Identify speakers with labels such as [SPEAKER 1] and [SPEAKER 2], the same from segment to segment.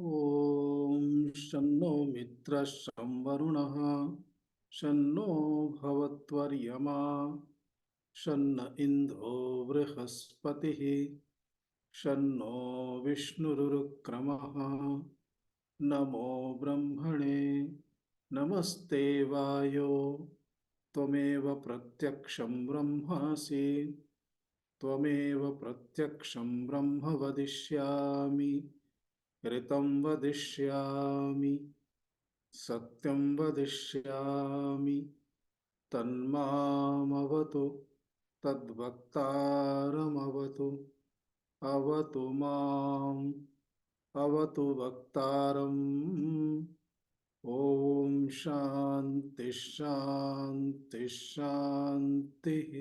[SPEAKER 1] ॐ शन्नो मित्रः शं वरुणः शन्नो भवत्वर्यमा शन्न इन्द्रो बृहस्पतिः शन्नो विष्णुरुक्रमः। नमो ब्रह्मणे नमस्ते वायो त्वमेव प्रत्यक्षं ब्रह्मासि त्वमेव प्रत्यक्षं ब्रह्म वदिष्यामि ऋतं वदिष्यामि सत्यं वदिष्यामि तन्मामवतु तद्वक्तारमवतु अवतु माम् अवतु वक्तारम्। ॐ शान्ति शान्ति शान्तिः।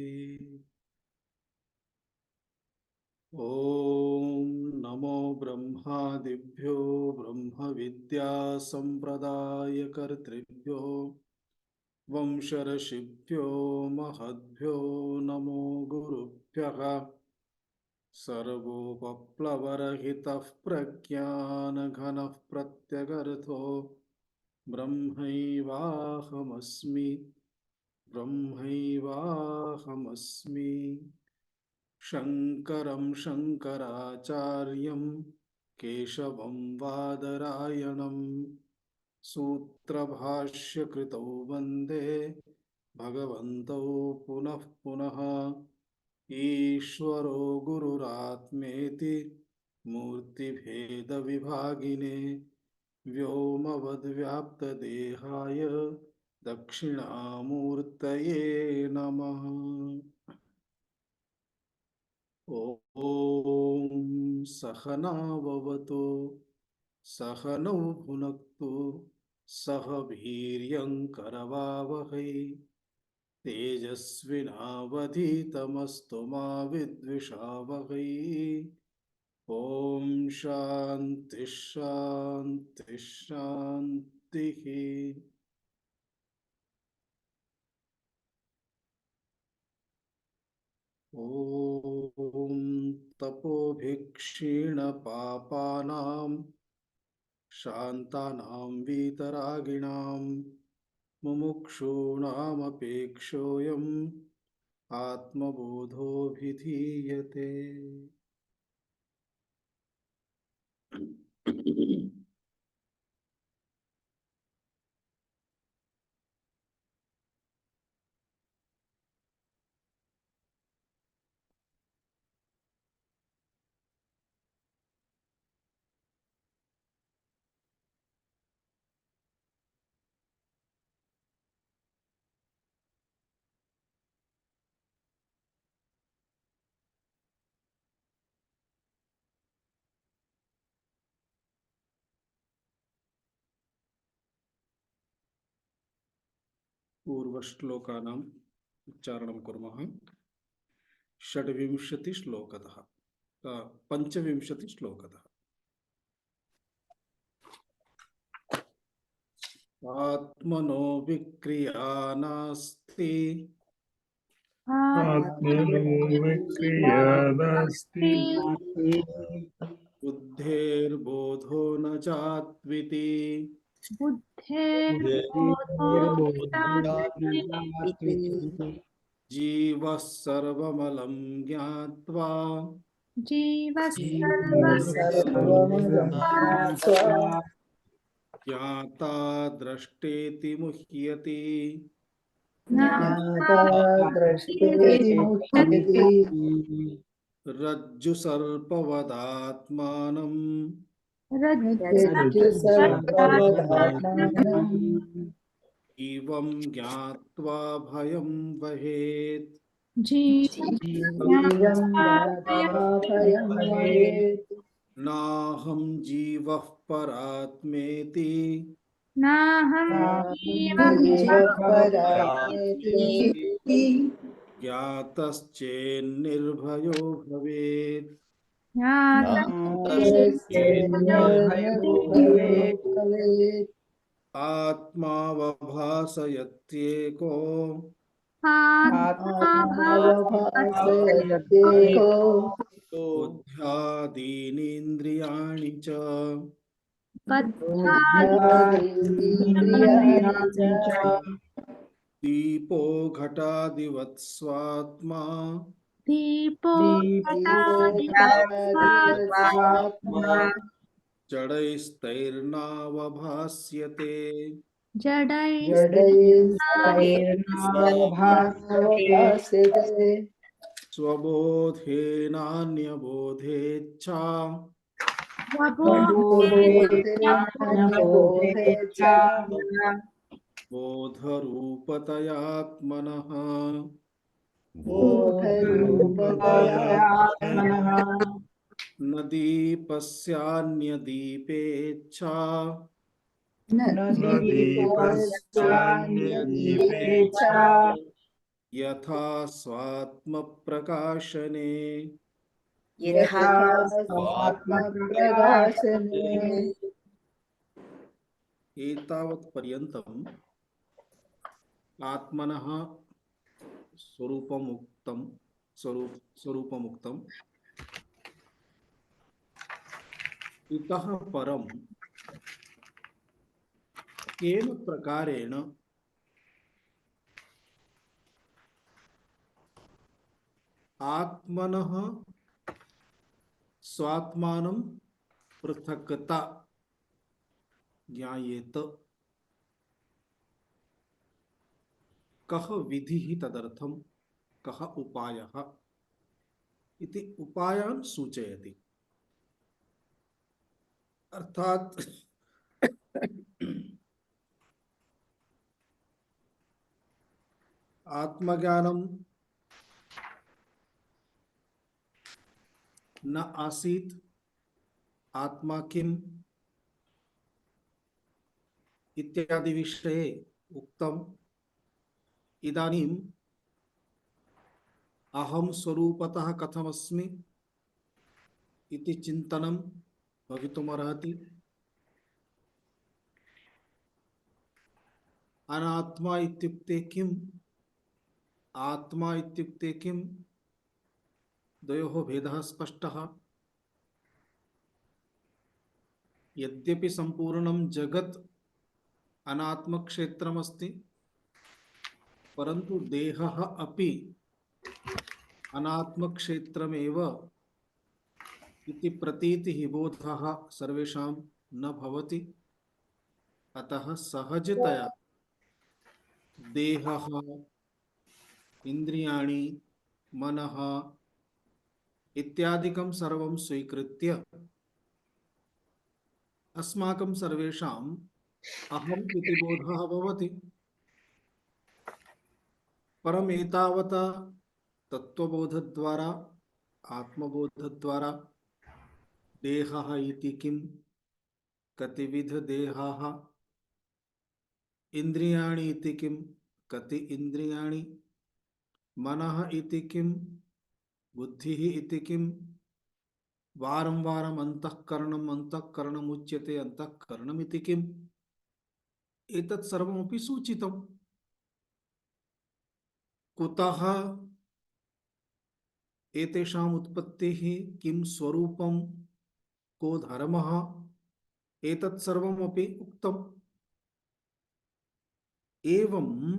[SPEAKER 1] ॐ नमो ब्रह्मादिभ्यो ब्रह्मविद्यासम्प्रदायकर्तृभ्यो वंशर्षिभ्यो महद्भ्यो नमो गुरुभ्यः। सर्वोपप्लवरहितः प्रज्ञानघनः प्रत्यगर्थो ब्रह्मैवाहमस्मि ब्रह्मैवाहमस्मि। शङ्करं शङ्कराचार्यं केशवं बादरायणं सूत्रभाष्यकृतौ वन्दे भगवन्तौ पुनः पुनः। ईश्वरो गुरुरात्मेति मूर्तिभेदविभागिने व्योमवद्व्याप्तदेहाय दक्षिणामूर्तये नमः। ॐ सहना भवतु सहनौ भुनक्तु सह वीर्यङ्करवावहै तेजस्विनावधीतमस्तु मा विद्विषावहै। ॐ शान्ति शान्ति शान्तिः। ॐ तपोभिक्षीणपापानां शान्तानां वीतरागिणां मुमुक्षूणामपेक्षोऽयम् आत्मबोधोऽभिधीयते। पूर्वश्लोकानाम् उच्चारणं कुर्मः। षड्विंशतिश्लोकतः पञ्चविंशतिश्लोकतः। आत्मनो विक्रिया नास्ति
[SPEAKER 2] आत्मनो विक्रिया नास्ति
[SPEAKER 1] बुद्धेर्बोधो न चात्विति जीवः सर्वमलं ज्ञात्वा ज्ञाता द्रष्टेति मुह्यति। रज्जु सर्पवदात्मानं एवं ज्ञात्वा भयं वहेत्। नाहं जीवः परात्मेति ज्ञातश्चेन्निर्भयो भवेत्। आत्मावभासयत्येको बुद्ध्यादीनीन्द्रियाणि च
[SPEAKER 3] बुद्ध्यादिन्द्रियाणि च
[SPEAKER 1] दीपो घटादिवत् स्वात्मा
[SPEAKER 4] दीपो
[SPEAKER 3] दीपो
[SPEAKER 4] घटादिवत्
[SPEAKER 3] घटादिवत्स्वात्मा
[SPEAKER 1] जडैस्तैर्नावभास्यते
[SPEAKER 4] जडैस्तैर्नावभास्यते
[SPEAKER 3] जडैस्तैर्नावभास्यते
[SPEAKER 1] स्वबोधेनान्यबोधेच्छा
[SPEAKER 3] स्वबोधेनान्यबोधे च
[SPEAKER 1] बोधरूपतयात्मनः
[SPEAKER 3] बोधरूपतयात्मनः
[SPEAKER 1] न दीपस्यान्यदीपेच्छा
[SPEAKER 3] न
[SPEAKER 2] न
[SPEAKER 3] दीपस्यान्यदीपे
[SPEAKER 2] दीपस्यान्यदीपे
[SPEAKER 3] च
[SPEAKER 1] यथा स्वात्मप्रकाशने
[SPEAKER 3] यथा स्वात्मप्रकाशने
[SPEAKER 1] एतावत्पर्यन्तम् आत्मनः स्वरूपमुक्तम् इतः परं केन प्रकारेण आत्मनः स्वात्मानं पृथक्ता ज्ञायेत, कः विधिः तदर्थं, कः उपायः इति उपायान् सूचयति। अर्थात आत्मज्ञानं न आसीत्, आत्मा किम् इत्यादि विषये उक्तम्। इदानीम् अहं स्वरूपतः कथमस्मि इति चिन्तनं भवितुमर्हति। अनात्मा इत्युक्ते किम्, आत्मा इत्युक्ते किम्, द्वयोः भेदः स्पष्टः। यद्यपि सम्पूर्णं जगत् अनात्मक्षेत्रमस्ति, परन्तु देहः अपि अनात्मक्षेत्रमेव इति प्रतीतिः बोधः सर्वेषां न भवति। अतः सहजतया देहः, इन्द्रियाणि, मनः इत्यादिकं सर्वं स्वीकृत्य अस्माकं सर्वेषाम् अहम् इति बोधः भवति। परम् एतावता तत्त्वबोधद्वारा, आत्मबोधद्वारा देहः इति किं, कतिविधदेहाः, इन्द्रियाणि इति किं, कति इन्द्रियाणि, मनः इति किं, बुद्धिः इति किं, वारं वारम् अंतःकरणमुच्यते, अंतःकरणम् इति किम्, एतत् सर्वमपि सूचितम्। कुतः एतेषाम् उत्पत्तिः, किं स्वरूपं, को धर्मः, एतत् सर्वमपि उक्तम्। एवं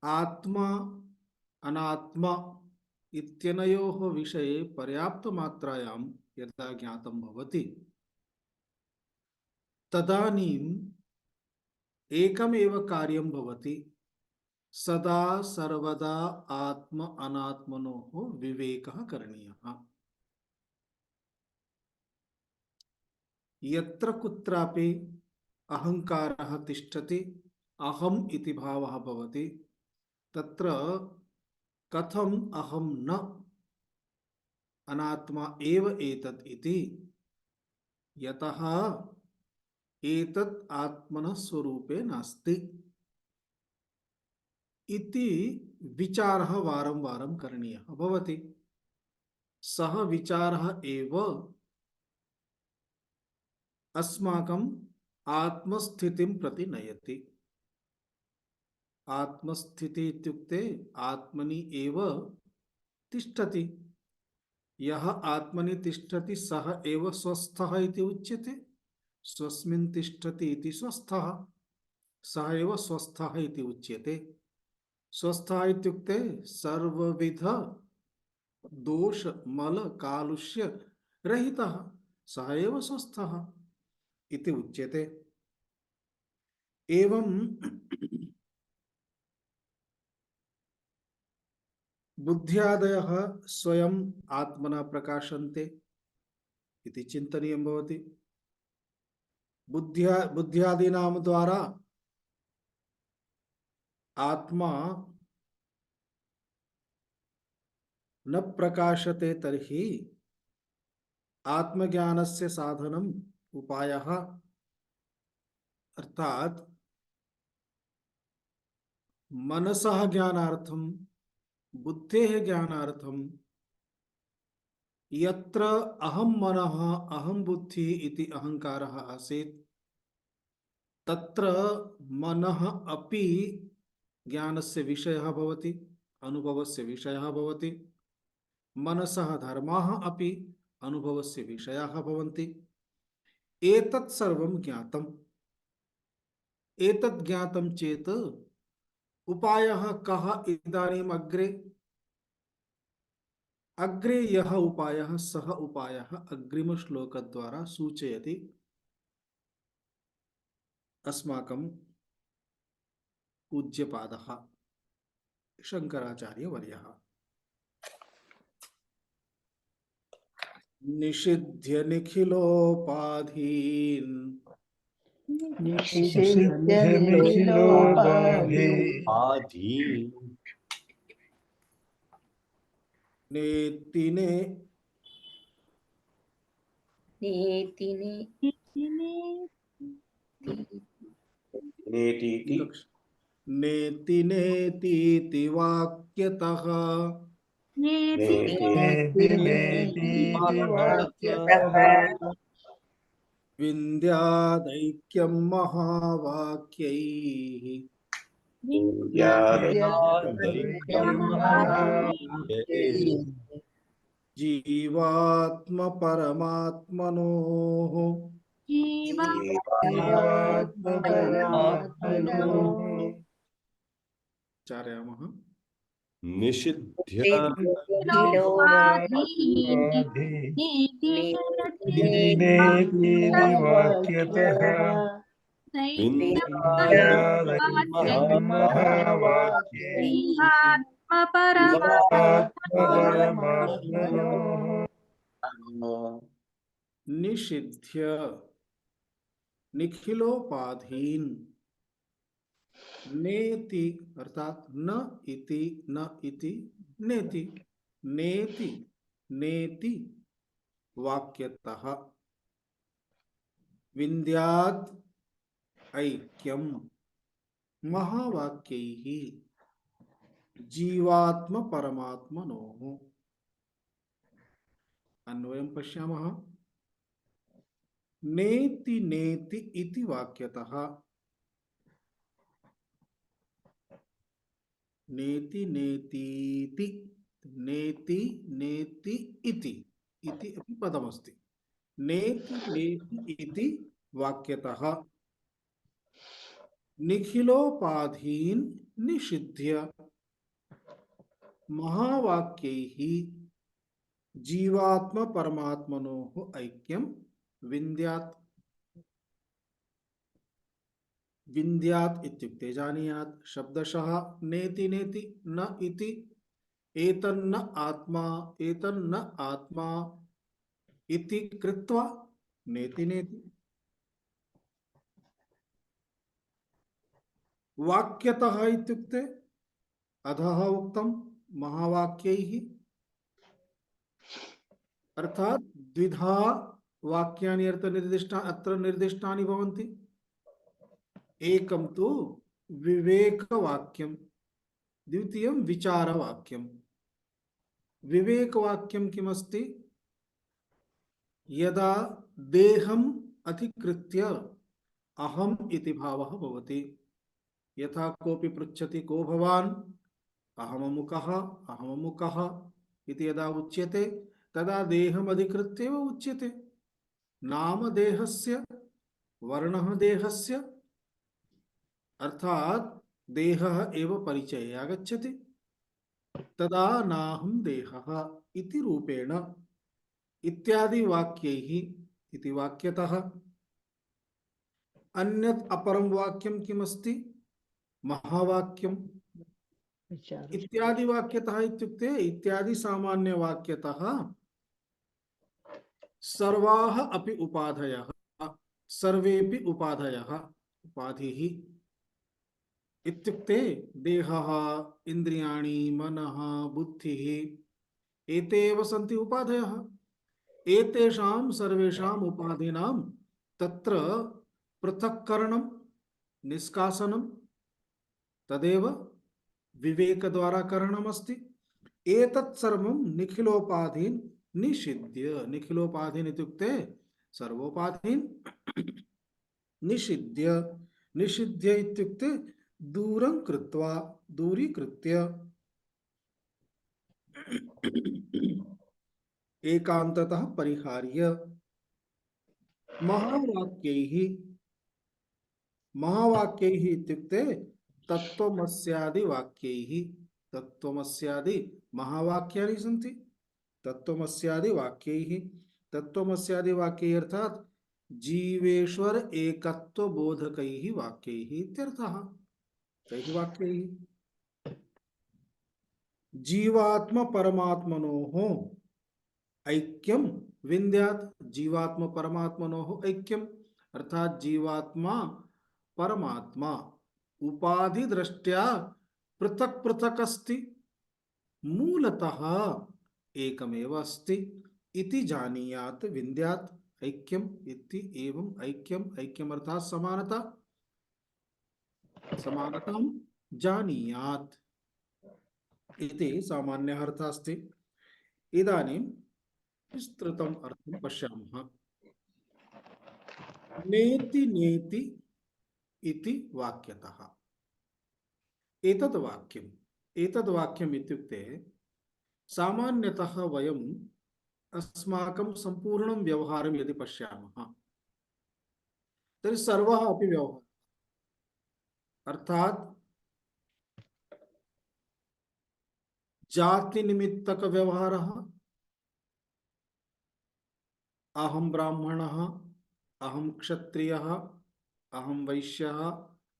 [SPEAKER 1] आत्मा अनात्मा इत्यनयोः विषये पर्याप्तमात्रायां यदा ज्ञातं भवति, तदानीम् एकमेव कार्यं भवति, सदा सर्वदा आत्म अनात्मनोः विवेकः करणीयः। यत्र कुत्रापि अहंकारः तिष्ठति, अहम् इति भावः भवति, तत्र कथम् अहं न अनात्मा एव एतत् इति, यतः एतत् आत्मनः स्वरूपे नास्ति इति विचारः वारं वारं करणीयः भवति। सः विचारः एव अस्माकम् आत्मस्थितिं प्रति नयति। आत्मस्थिति इत्युक्ते आत्मनि एव तिष्ठति। यः आत्मनि तिष्ठति सः एव स्वस्थः इति उच्यते। स्वस्मिन् तिष्ठति इति स्वस्थः, सः एव स्वस्थः इति उच्यते। स्वस्थः इत्युक्ते सर्वविध दोष मल कालुष्य रहितः, सः एव स्वस्थः इति उच्यते। एवं बुद्ध्यादयः स्वयं आत्मना प्रकाशन्ते इति चिन्तनीयं भवति। बुद्ध्यादीनां द्वारा आत्मा न प्रकाशते तर्हि आत्मज्ञानस्य साधनम् उपायः अर्थात मनसः ज्ञानार्थं बुद्धेः ज्ञानार्थं यत्र अहं मनः अहं बुद्धिः इति अहंकारः आसीत् तत्र मनः अपि ज्ञानस्य विषयः भवति, अनुभवस्य विषयः भवति। मनसः धर्माः अपि अनुभवस्य विषयाः भवन्ति। एतत् सर्वं ज्ञातम्। एतत् ज्ञातं चेत् उपायः कः इदानीम् अग्रे? अग्रे यः उपायः सः उपायः अग्रिमश्लोकद्वारा सूचयति अस्माकं पूज्यपादः शंकराचार्यवर्यः। निषिध्य निखिलोपाधीन्
[SPEAKER 2] निखिलोपाधि
[SPEAKER 1] नेति ने
[SPEAKER 3] नेति
[SPEAKER 1] नेति नेतीति वाक्यतः
[SPEAKER 2] नेति वाक्यतः
[SPEAKER 1] विन्द्यादैक्यं महावाक्यैः जीवात्म परमात्मनोः चारयामः।
[SPEAKER 5] निषिध्य
[SPEAKER 2] नेति वाक्यतः
[SPEAKER 1] निषिध्य निखिलोपाधीन नेति अर्थात न इति नेति नेति नेति वाक्यतः विन्द्यात् ऐक्यम महावाक्यैः जीवात्म परमात्मनोः। अन्वयं पश्यामः। नेति नेति इति वाक्यतः नेति नेतीति नेति नेति इति अपि पदमस्ति। नेति नेति इति वाक्यतः निखिलोपाधीन निषिध्य महावाक्यैः जीवात्म परमात्मनोः ऐक्यं विन्द्यात्। विन्द्यात् इत्युक्ते जानीयात्। शब्दशः नेति नेति न इति एतन्न आत्मा एतन्न आत्मा इति कृत्वा नेति नेति। वाक्यतः इत्युक्ते अधः उक्तं महावाक्यैः अर्थात द्विधा वाक्यानि अत्र निर्दिष्टानि भवन्ति। एकं तु विवेकवाक्यं, द्वितीयं विचारवाक्यं। विवेकवाक्यं किमस्ति? यदा देहम् अधिकृत्य अहम् इति भावः भवति। यथा कोऽपि पृच्छति को भवान्, अहममुकः अहममुकः इति यदा उच्यते तदा देहमधिकृत्य एव उच्यते। नाम देहस्य, वर्णः देहस्य, अर्थात देहः एव परिचये आगच्छति। तदा नाहं देहः इति रूपेण इत्यादि वाक्यैः इति वाक्यतः। अन्यत् अपरं वाक्यं किमस्ति? महावाक्यम्। इत्यादि वाक्यतः इत्युक्ते इत्यादि सामान्य वाक्यतः सर्वाः अपि उपाधयः, सर्वेपि उपाधयः, उपाधिः इत्युक्ते देहः, इन्द्रियाणि, मनः, बुद्धिः, एते एव सन्ति उपाधयः। एतेषां सर्वेषाम् उपाधीनां तत्र पृथक्करणं, निष्कासनं तदेव विवेकद्वारा करणमस्ति। एतत् सर्वं निखिलोपाधीन् निषिध्य, निखिलोपाधीन् इत्युक्ते सर्वोपाधीन्, निषिध्य, निषिध्य इत्युक्ते दूरं कृत्वा, दूरीकृत्य, एकान्ततः परिहार्य, महावाक्यैः, महावाक्यैः इत्युक्ते तत्त्वमस्यादि वाक्यैः, तत्त्वमस्यादि महावाक्यानि सन्ति, तत्त्वमस्यादि वाक्यैः, तत्त्वमस्यादि वाक्यैः अर्थात जीवेश्वर एकत्व बोधकैः वाक्यैः इत्यर्थः। कैः वाक्यैः? जीवात्म परमात्मनोः ऐक्यं विन्द्यात्, जीवात्म परमात्मनोः ऐक्यम् अर्थात जीवात्मा परमात्मा उपाधि दृष्ट्या पृथक पृथक अस्ति, मूलतः एकमेव अस्ति इति जानीयात् विन्द्यात्। ऐक्यम् इति एवं ऐक्यम्, ऐक्यम् अर्थात समानता, समानतां जानीयात् इति सामान्यः अर्थः अस्ति। इदानीं विस्तृतम् अर्थं पश्यामः। नेति नेति इति वाक्यतः एतद् वाक्यम्, एतद् वाक्यम् इत्युक्ते सामान्यतः वयम् अस्माकं सम्पूर्णं व्यवहारं यदि पश्यामः तर्हि सर्वः अपि व्यवहारः अर्थात जाति निमित्तक व्यवहारः, अहं ब्राह्मणः, अहं क्षत्रियः, अहं वैश्यः,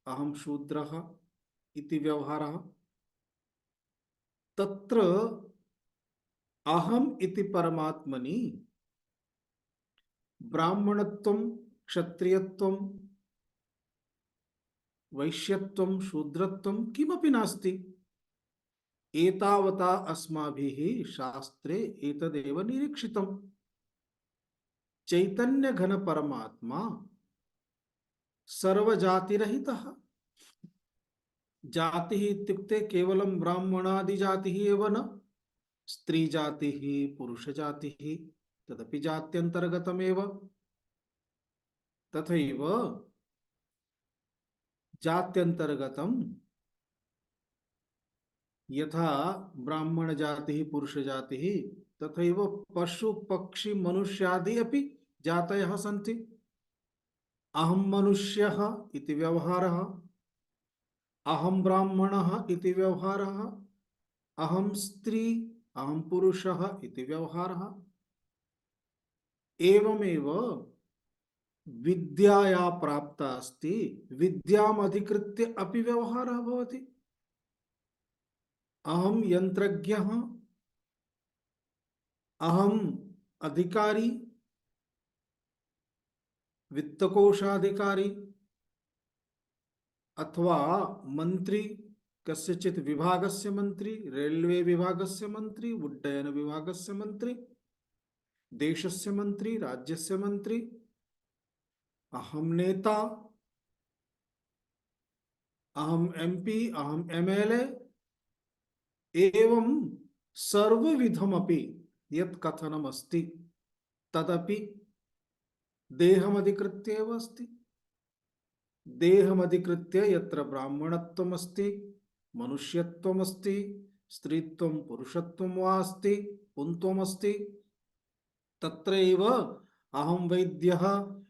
[SPEAKER 1] अहं शूद्रः इति व्यवहारः। तत्र अहम् इति परमात्मनि ब्राह्मणत्वं, क्षत्रियत्वं, वैश्यत्वं, शूद्रत्वं किमपि नास्ति। एतावता अस्माभिः शास्त्रे एतदेव निरीक्षितम्। चैतन्य घन परमात्मा सर्वजातिरहितः। जातिः इत्युक्ते केवलं ब्राह्मणादि जातिः एव न, स्त्री जातिः, पुरुष जातिः तदपि जात्यन्तर्गतमेव। तथैव जात्यन्तर्गतं यथा ब्राह्मण जातिः, पुरुष जातिः तथैव पशु पक्षी मनुष्यादि अपि जातयः सन्ति। अहं मनुष्यः इति व्यवहारः, अहं ब्राह्मणः इति व्यवहारः, अहं स्त्री, अहं पुरुषः इति व्यवहारः। एवमेव विद्या या प्राप्ता अस्ति, विद्याम् अधिकृत्य अपि व्यवहारः भवति। अहं यंत्रज्ञः, अहम अधिकारी, वित्तकोशाधिकारी अथवा मंत्री, कस्यचित् विभागस्य मंत्री, रेलवे विभागस्य मंत्री, उड्डयन विभागस्य मंत्री, देशस्य मंत्री, राज्यस्य मंत्री, अहम नेता, अहम एमपी, अहम एमएलए, एवं सर्वविधमपि यत् कथनम् अस्ति तदपि देहमधिकृत्य एव अस्ति। देहमधिकृत्य यत्र ब्राह्मणत्वम् अस्ति, मनुष्यत्वम् अस्ति, स्त्रीत्वं पुरुषत्वं वा अस्ति, पुंत्वम् अस्ति, तत्रैव अहं वैद्यः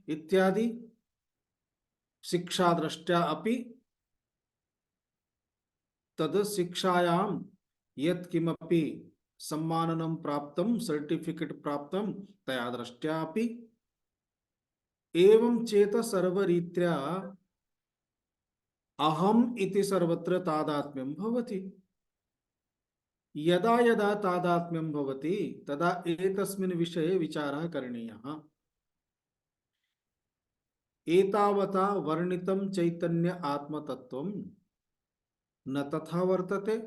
[SPEAKER 1] इत्यादि शिक्षादृष्ट्या अपि तद् शिक्षायां यत्किमपि सम्माननं प्राप्तं सर्टिफिकेट प्राप्तं तया दृष्ट्या अपि एवं चेत सर्वरीत्या अहम् इति सर्वत्र तादात्म्यं भवति। यदा यदा तादात्म्यं भवति तदा एतस्मिन् विषये विचारः करणीयः। एतावता वर्णितं चैतन्य आत्मतत्त्वं न तथा वर्तते,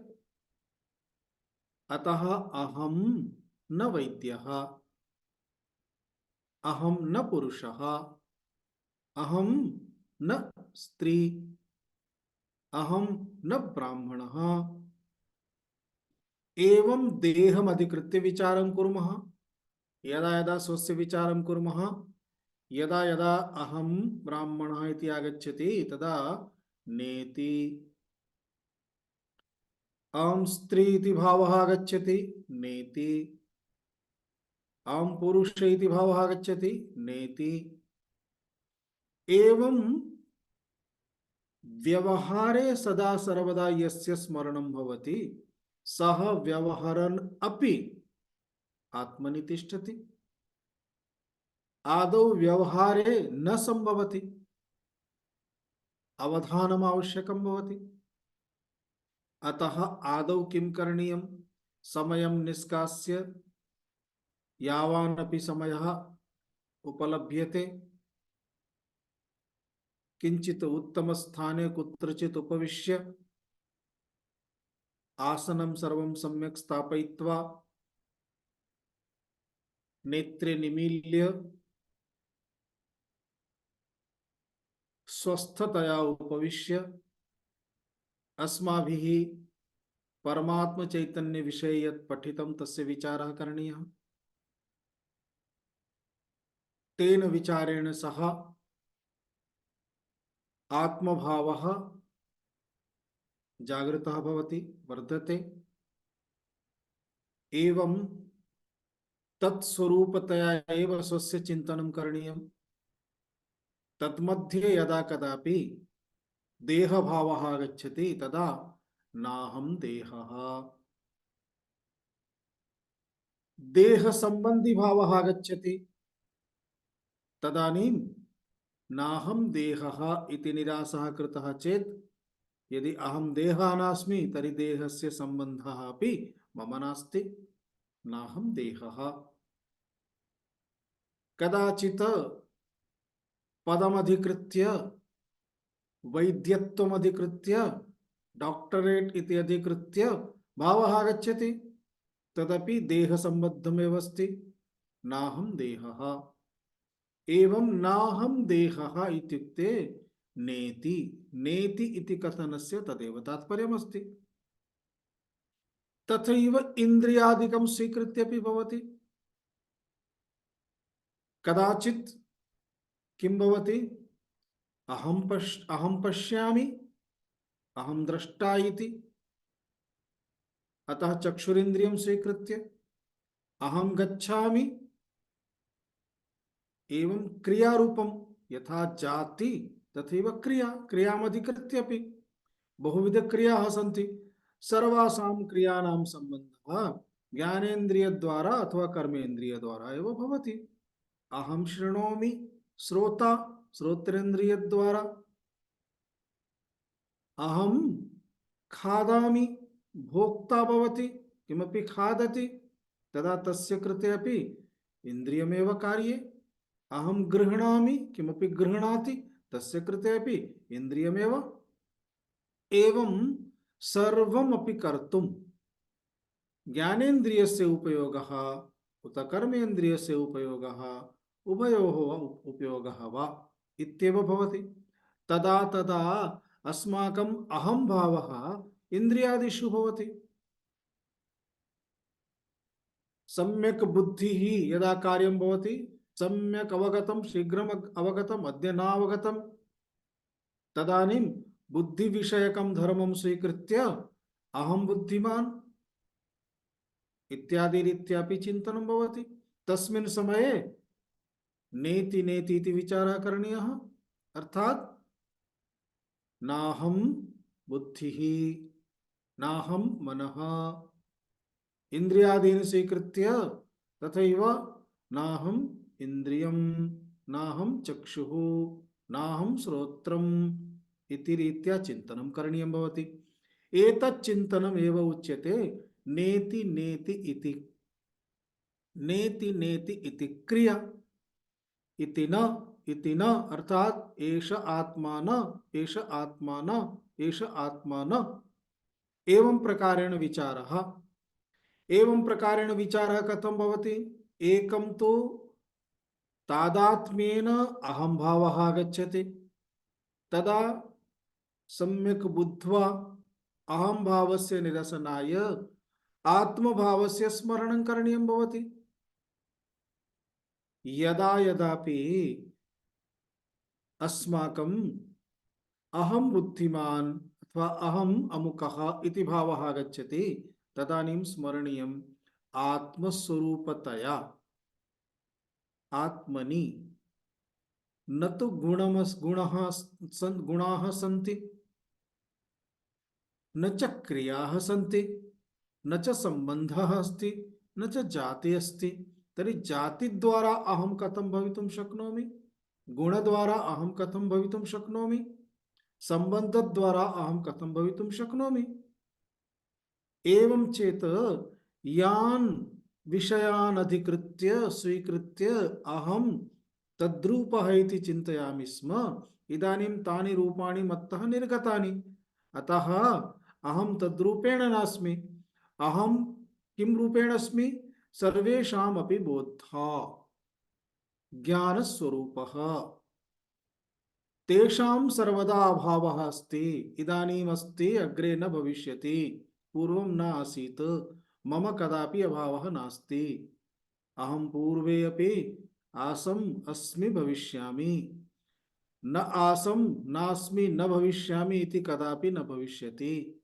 [SPEAKER 1] अतः अहं न वैद्यः, अहं न पुरुषः, अहं न स्त्री, अहं न ब्राह्मणः। एवं देहम् अधिकृत्य विचारं कुर्मः। यदा यदा स्वस्य विचारं कुर्मः, यदा यदा अहं ब्राह्मणः इति आगच्छति तदा नेति, अहं स्त्री इति भावः आगच्छति नेति, अहं पुरुष इति भावः आगच्छति नेति। एवं व्यवहारे सदा सर्वदा यस्य स्मरणं भवति सः व्यवहरन् अपि आत्मनि तिष्ठति। आदौ व्यवहारे न संभवति, अवधानम् आवश्यकं भवति। अतः आदौ किं करणीयं? समयं निष्कास्य यावानपि समयः उपलभ्यते किंचित उत्तम स्थाने कुत्रचित् उपविश्य आसनं सर्वं सम्यक् स्थापयित्वा नेत्रे निमील्य स्वस्थतया उपविश्य अस्माभिः परमात्म चैतन्य विषये यत् पठितं तस्य विचारः करणीयः। तेन विचारेण सह आत्मभावः जागृतः भवति, वर्धते। एवं तत्स्वरूपतया एव स्वस्य चिन्तनं करणीयं। तन्मध्ये यदा कदापि देहभावः आगच्छति तदा नाहं देहः, देह संबंधी भावः आगच्छति तदानीं नाहं देहः इति निरासः कृतः चेत्, यदि अहं देहः नास्मि तर्हि देहस्य सम्बन्धः अपि मम नास्ति, नाहं देहः। कदाचित् पदमधिकृत्य वैद्यत्वमधिकृत्य डॉक्टरेट इति अधिकृत्य भावः आगच्छति, तदपि देहसम्बद्धमेव अस्ति, नाहं देहः। एवं नाहं देहः इत्युक्ते नेति, नेति इति कथनस्य तदेव तात्पर्यमस्ति। तथैव इन्द्रियादिकं स्वीकृत्यपि भवति। कदाचित् किं भवति? अहं पश्यामि, अहं द्रष्टा इति, अतः चक्षुरिन्द्रियं स्वीकृत्य अहं गच्छामि, एवं क्रियारूपं यथा जाति तथैव क्रिया, क्रियामधिकृत्यपि बहुविधक्रियाः सन्ति। सर्वासां क्रियाणां सम्बन्धः ज्ञानेन्द्रियद्वारा अथवा कर्मेन्द्रियद्वारा एव भवति। अहं शृणोमि, श्रोता श्रोत्रेन्द्रियद्वारा, अहं खादामि, भोक्ता भवति, किमपि खादति तदा तस्य कृते अपि इन्द्रियमेव कार्ये। अहं गृह्णामि, किमपि गृह्णाति तस्य कृते अपि इन्द्रियमेव। एवं सर्वमपि कर्तुं ज्ञानेन्द्रियस्य उपयोगः उत कर्मेन्द्रियस्य उपयोगः, उभयोः उपयोगः वा इत्येव भवति। तदा तदा अस्माकम् अहं भावः इन्द्रियादिषु भवति। सम्यक् बुद्धिः यदा कार्यं भवति, सम्यक् अवगतं, शीघ्रम् अवगतम्, अद्य नावगतं, तदानीं बुद्धिविषयकं धर्मं स्वीकृत्य अहं बुद्धिमान् इत्यादि रीत्यापि चिन्तनं भवति। तस्मिन् समये नेति नेति इति विचारः करणीयः। अर्थात् नाहं बुद्धिः, नाहं मनः, इन्द्रियादीन् स्वीकृत्य, तथैव नाहम् इन्द्रियं, नाहं चक्षुः, नाहं श्रोत्रम् इति रीत्या चिन्तनं करणीयं भवति। एतत् चिन्तनम् एव उच्यते नेति नेति इति। नेति नेति इति क्रिया। इति न अर्थात एष आत्मा न, एष आत्मा न, एष आत्मा न। एवं प्रकारेण विचारः। एवं प्रकारेण विचारः कथं भवति? एकं तु तादात्म्येन अहं भावः आगच्छति, तदा सम्यक् बुद्ध्वा अहं भावस्य निरसनाय आत्मभावस्य स्मरणं करणीयं भवति। यदा यदापि अस्माकं अहं बुद्धिमान् अथवा अहम् अमुकः इति भावः आगच्छति, तदानीं स्मरणीयम् आत्मस्वरूपतया, आत्मनि। न तु गुणाः सन्ति, न च क्रियाः सन्ति, न च सम्बन्धः अस्ति, न च जाति अस्ति। तर्हि जातिद्वारा अहं कथं भवितुं शक्नोमि? गुणद्वारा अहं कथं भवितुं शक्नोमि? सम्बन्धद्वारा अहं कथं भवितुं शक्नोमि? एवं चेत् यान् विषयान् अधिकृत्य स्वीकृत्य अहं तद्रूपः इति चिन्तयामि स्म, इदानीं तानि रूपाणि मत्तः निर्गतानि। अतः अहं तद्रूपेण नास्मि। अहं किं रूपेण अस्मि? सर्वेषामपि बोद्धा, ज्ञानस्वरूपः। तेषां सर्वदा अभावः अस्ति। इदानीम् अस्ति, अग्रे न भविष्यति, पूर्वं न आसीत्, मम कदापि अभावः नास्ति। अहं पूर्वे अपि आसम्, अस्मि, भविष्यामि। न आसम्, नास्मि, न भविष्यामि इति कदापि न भविष्यति।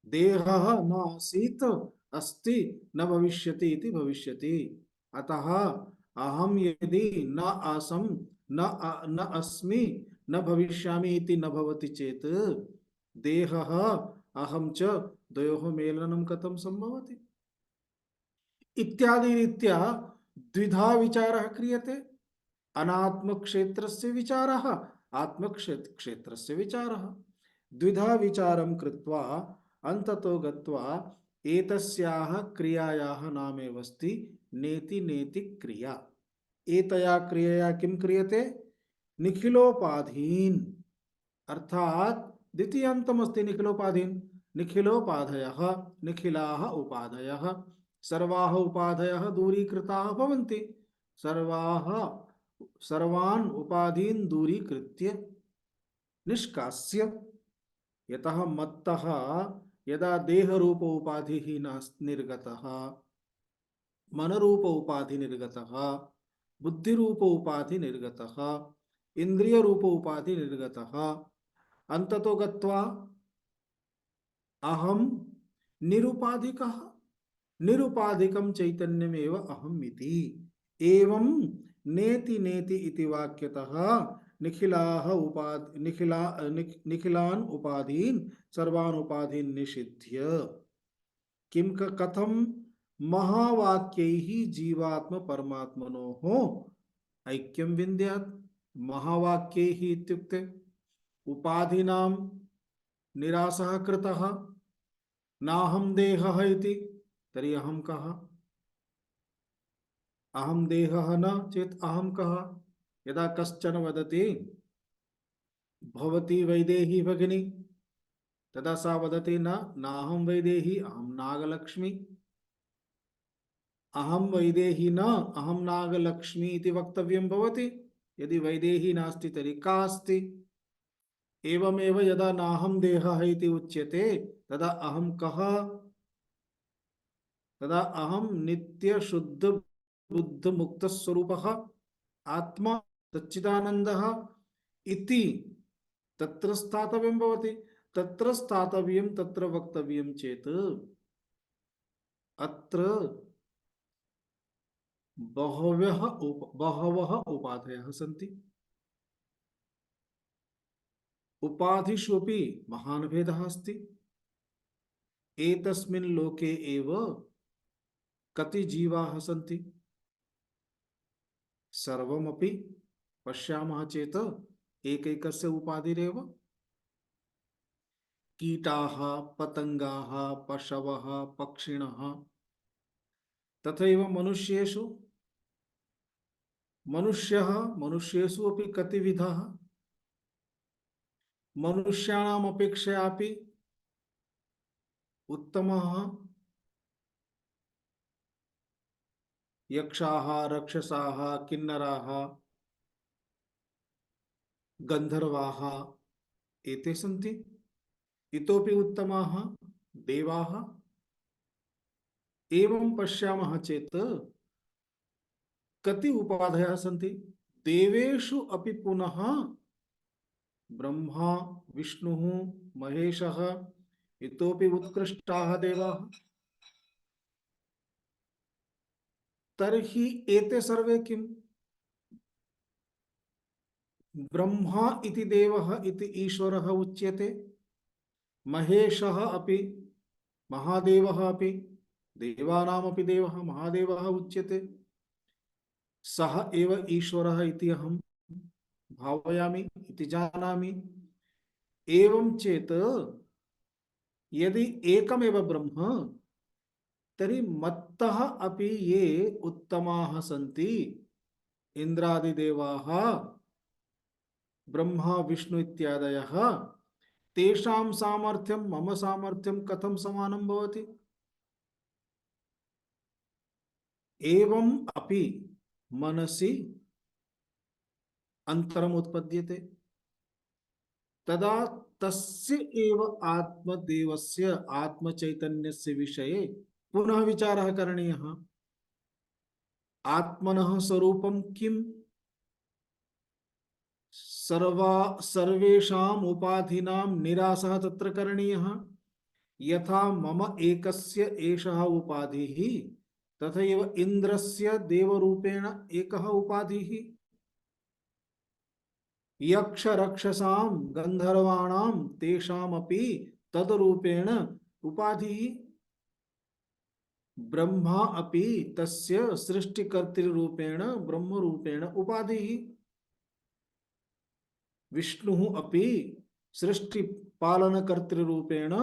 [SPEAKER 1] देहः न आसीत्, अस्ति, न भविष्यति इति भविष्यति। अतः अहं यदि न आसम्, न अस्मि, न भविष्यामि इति न भवति चेत् देहः अहं च द्वयोः मेलनं कथं सम्भवति? इत्यादि रीत्या द्विधा विचारः क्रियते। अनात्मक्षेत्रस्य विचारः, आत्मक्षेत्रस्य विचारः। द्विधा विचारं कृत्वा अन्ततो गत्वा एतस्याः क्रियायाः नामेव अस्ति नेति नेति क्रिया। एतया क्रियया किं क्रियते? निखिलोपाधीन्, अर्थात् द्वितीयान्तमस्ति निखिलोपाधीन्। निखिलोपाधयः, निखिलाः उपाधयः, सर्वाः उपाधयः दूरीकृताः भवन्ति। सर्वान् उपाधीन् दूरीकृत्य निष्कास्य, यतः मत्तः यदा देहरूप उपाधिः निर्गतः, मनरूप उपाधि निर्गतः, बुद्धिरूप उपाधि निर्गतः, इंद्रियरूप उपाधि निर्गतः, अन्ततो गत्वा अहं निरुपाधिकः, निरुपाधिकं चैतन्यमेव अहम् इति। एवं नेति नेति इति वाक्यतः निखिलान् उपाधीन् सर्वान् उपाधीन् निषिध्य किं कथं महावाक्यैः जीवात्म परमात्मनोः ऐक्यं विन्द्यात्। महावाक्यैः इत्युक्ते उपाधिनां निरासः कृतः। नाहं देहः इति, तर्हि अहं कः? अहं देहः न चेत् अहं कः? यदा कश्चन वदति भवती वैदेही भगिनी, तदा सा वदति न, नाहं वैदेही, अहं नागलक्ष्मी। अहं वैदेही न, अहं नागलक्ष्मी इति वक्तव्यं भवति। यदि वैदेही नास्ति तर्हि का अस्ति? एवमेव यदा नाहं देहः इति उच्यते तदा अहं कः? तदा अहं नित्य शुद्ध बुद्ध मुक्त स्वरूपः आत्मा सच्चिदानन्दः इति तत्र स्थातव्यं भवति। तत्र स्थातव्यं, तत्र वक्तव्यं चेत् अत्र बहवः उपाधयः सन्ति। उपाधिष्वपि महान् भेदः अस्ति। एतस्मिन् लोके एव कति जीवाः सन्ति? सर्वमपि पश्यामः चेत् एकैकस्य उपाधिरेव। कीटाः, पतङ्गाः, पशवः, पक्षिणः, तथैव मनुष्येषु अपि कति विधाः। मनुष्याणाम् अपेक्षयापि उत्तमः यक्षाः, राक्षसाः, किन्नराः, गन्धर्वाः एते सन्ति। इतोपि उत्तमाः देवाः। एवं पश्यामः चेत् कति उपाधयः सन्ति। देवेषु अपि पुनः ब्रह्मा, विष्णुः, महेशः, इतोपि उत्कृष्टाः देवाः। तर्हि एते सर्वे किम्? ब्रह्मा इति देवः इति ईश्वरः उच्यते। महेशः अपि, महादेवः अपि, देवानामपि देवः महादेवः उच्यते। सः एव ईश्वरः इति अहं भावयामि, इति जानामि। एवं चेत् यदि एकमेव ब्रह्म, तर्हि मत्तः अपि ये उत्तमाः सन्ति, इन्द्रादिदेवाः, ब्रह्मा, विष्णु इत्यादयः, तेषां सामर्थ्यं मम सामर्थ्यं कथं समानं भवति? एवं अपि मनसि अंतरम् उत्पद्यते। तदा तस्य एव आत्मदेवस्य, आत्मचैतन्यस्य विषये पुनः विचारः करणीयः। आत्मनः स्वरूपं किम्? सर्वेषाम् उपाधीनां निरासः तत्र करणीयः। यथा मम एकस्य एषः उपाधिः, तथैव इन्द्रस्य देवरूपेण एकः उपाधिः, यक्ष रक्षसां गन्धर्वाणां तेषामपि तद्रूपेण उपाधिः। ब्रह्मा अपि तस्य सृष्टिकर्तृरूपेण ब्रह्मरूपेण उपाधिः। विष्णुः अपि सृष्टिपालनकर्तृरूपेण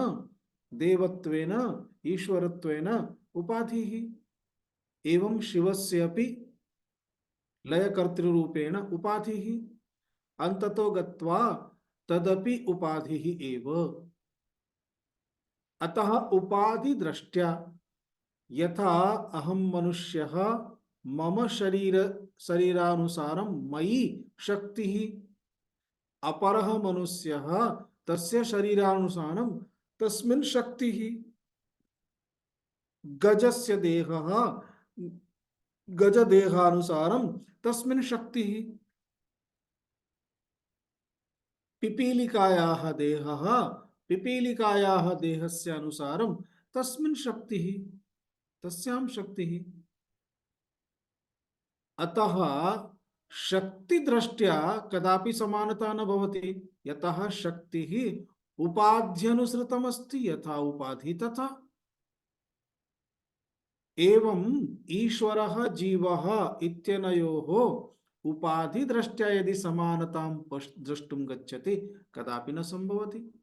[SPEAKER 1] देवत्वेन ईश्वरत्वेन उपाधिः। एवं शिवस्य अपि लयकर्तृरूपेण उपाधिः। अन्ततो गत्वा तदपि उपाधिः एव। अतः उपाधि दृष्ट्या यथा अहं मनुष्यः, मम शरीरानुसारं मयि शक्तिः, अपरः मनुष्यः तस्य शरीरानुसारं तस्मिन् शक्तिः। गजस्य देहः गजदेहानुसारं तस्मिन् शक्तिः। पिपीलिकायाः देहः पिपीलिकायाः देहस्य अनुसारं तस्मिन् शक्तिः, तस्यां शक्तिः। अतः शक्तिदृष्ट्या कदापि समानता न भवति। यतः शक्तिः उपाध्यनुसृतमस्ति, यथा उपाधि तथा। एवं ईश्वरः जीवः इत्यनयोः उपाधि दृष्ट्या यदि समानतां द्रष्टुं गच्छति कदापि न संभवति।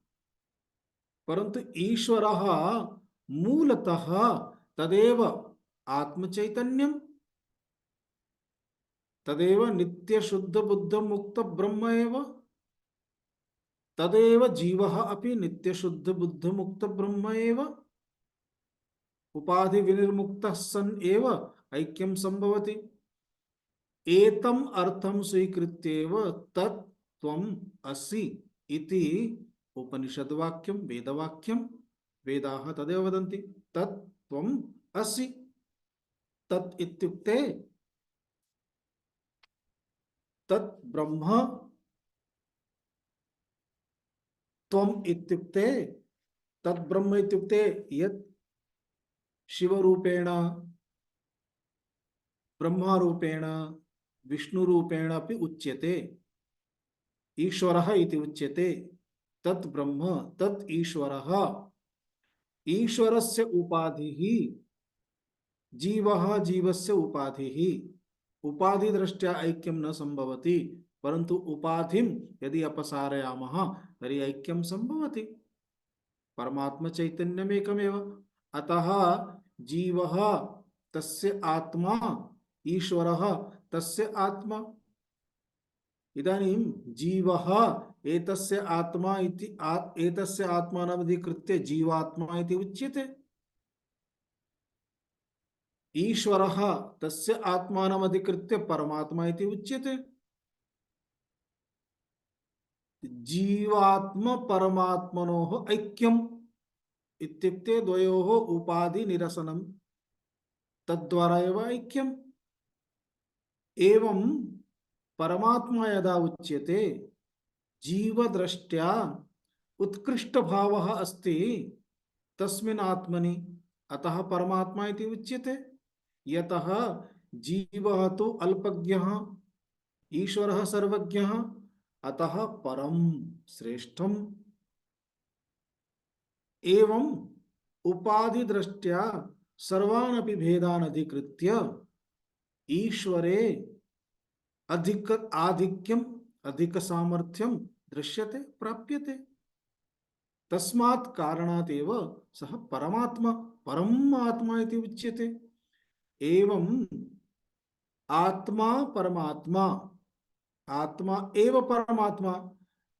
[SPEAKER 1] परंतु ईश्वरः मूलतः तदेव आत्मचैतन्यं, तदेव नित्य शुद्ध बुद्ध मुक्त ब्रह्म एव। तदेव जीवः अपि नित्य शुद्ध बुद्ध मुक्त ब्रह्म एव। उपाधि विनिर्मुक्तः सन् एव ऐक्यं संभवति। एतम् अर्थं स्वीकृत्येव तत् त्वम् असि इति उपनिषद्वाक्यं, वेदवाक्यं, वेदाः तदेव वदन्ति, तत् त्वम् असि। तत् इत्युक्ते तत् ब्रह्म, त्वम् इत्युक्ते तत् ब्रह्म इत्युक्ते यत् शिवरूपेण ब्रह्मरूपेण विष्णुरूपेण अपि उच्यते, ईश्वरः इति उच्यते। तत् ब्रह्म तत् ईश्वरः, ईश्वरस्य उपाधिः, जीवः जीवस्य उपाधिः। उपाधिदृष्ट्या ऐक्यं न संभवति, परन्तु उपाधिं यदि अपसारयामः तर्हि ऐक्यं संभवति। परमात्मा चैतन्यमेकमेव। अतः जीवः तस्य आत्मा, ईश्वरः तस्य आत्मा। इदानीं जीवः एतस्य आत्मा इति एतस्य आत्मानमधिकृत्य जीवात्मा इति उच्यते। ईश्वरः तस्य आत्मानमधिकृत्य परमात्मा इति उच्यते। जीवात्म परमात्मनोः ऐक्यम् इत्युक्ते द्वयोः उपाधि निरसनं, तद्द्वारा एव ऐक्यम्। एवं परमात्मा यदा उच्यते जीवदृष्ट्या उत्कृष्ट भावः अस्ति तस्मिन् आत्मनि, अतः परमात्मा इति उच्यते। यतः जीवः तु अल्पज्ञः, ईश्वरः सर्वज्ञः, अतः परम श्रेष्ठम्। एवं उपाधि दृष्ट्या सर्वानपि भेदान् अधिकृत्य ईश्वरे अधिक आधिक्यम् अधिक सामर्थ्यं दृश्यते, प्राप्यते। तस्मात् कारणात् एव सः परमात्मा, परम आत्मा इति उच्यते। एवं आत्मा परमात्मा, आत्मा एव परमात्मा,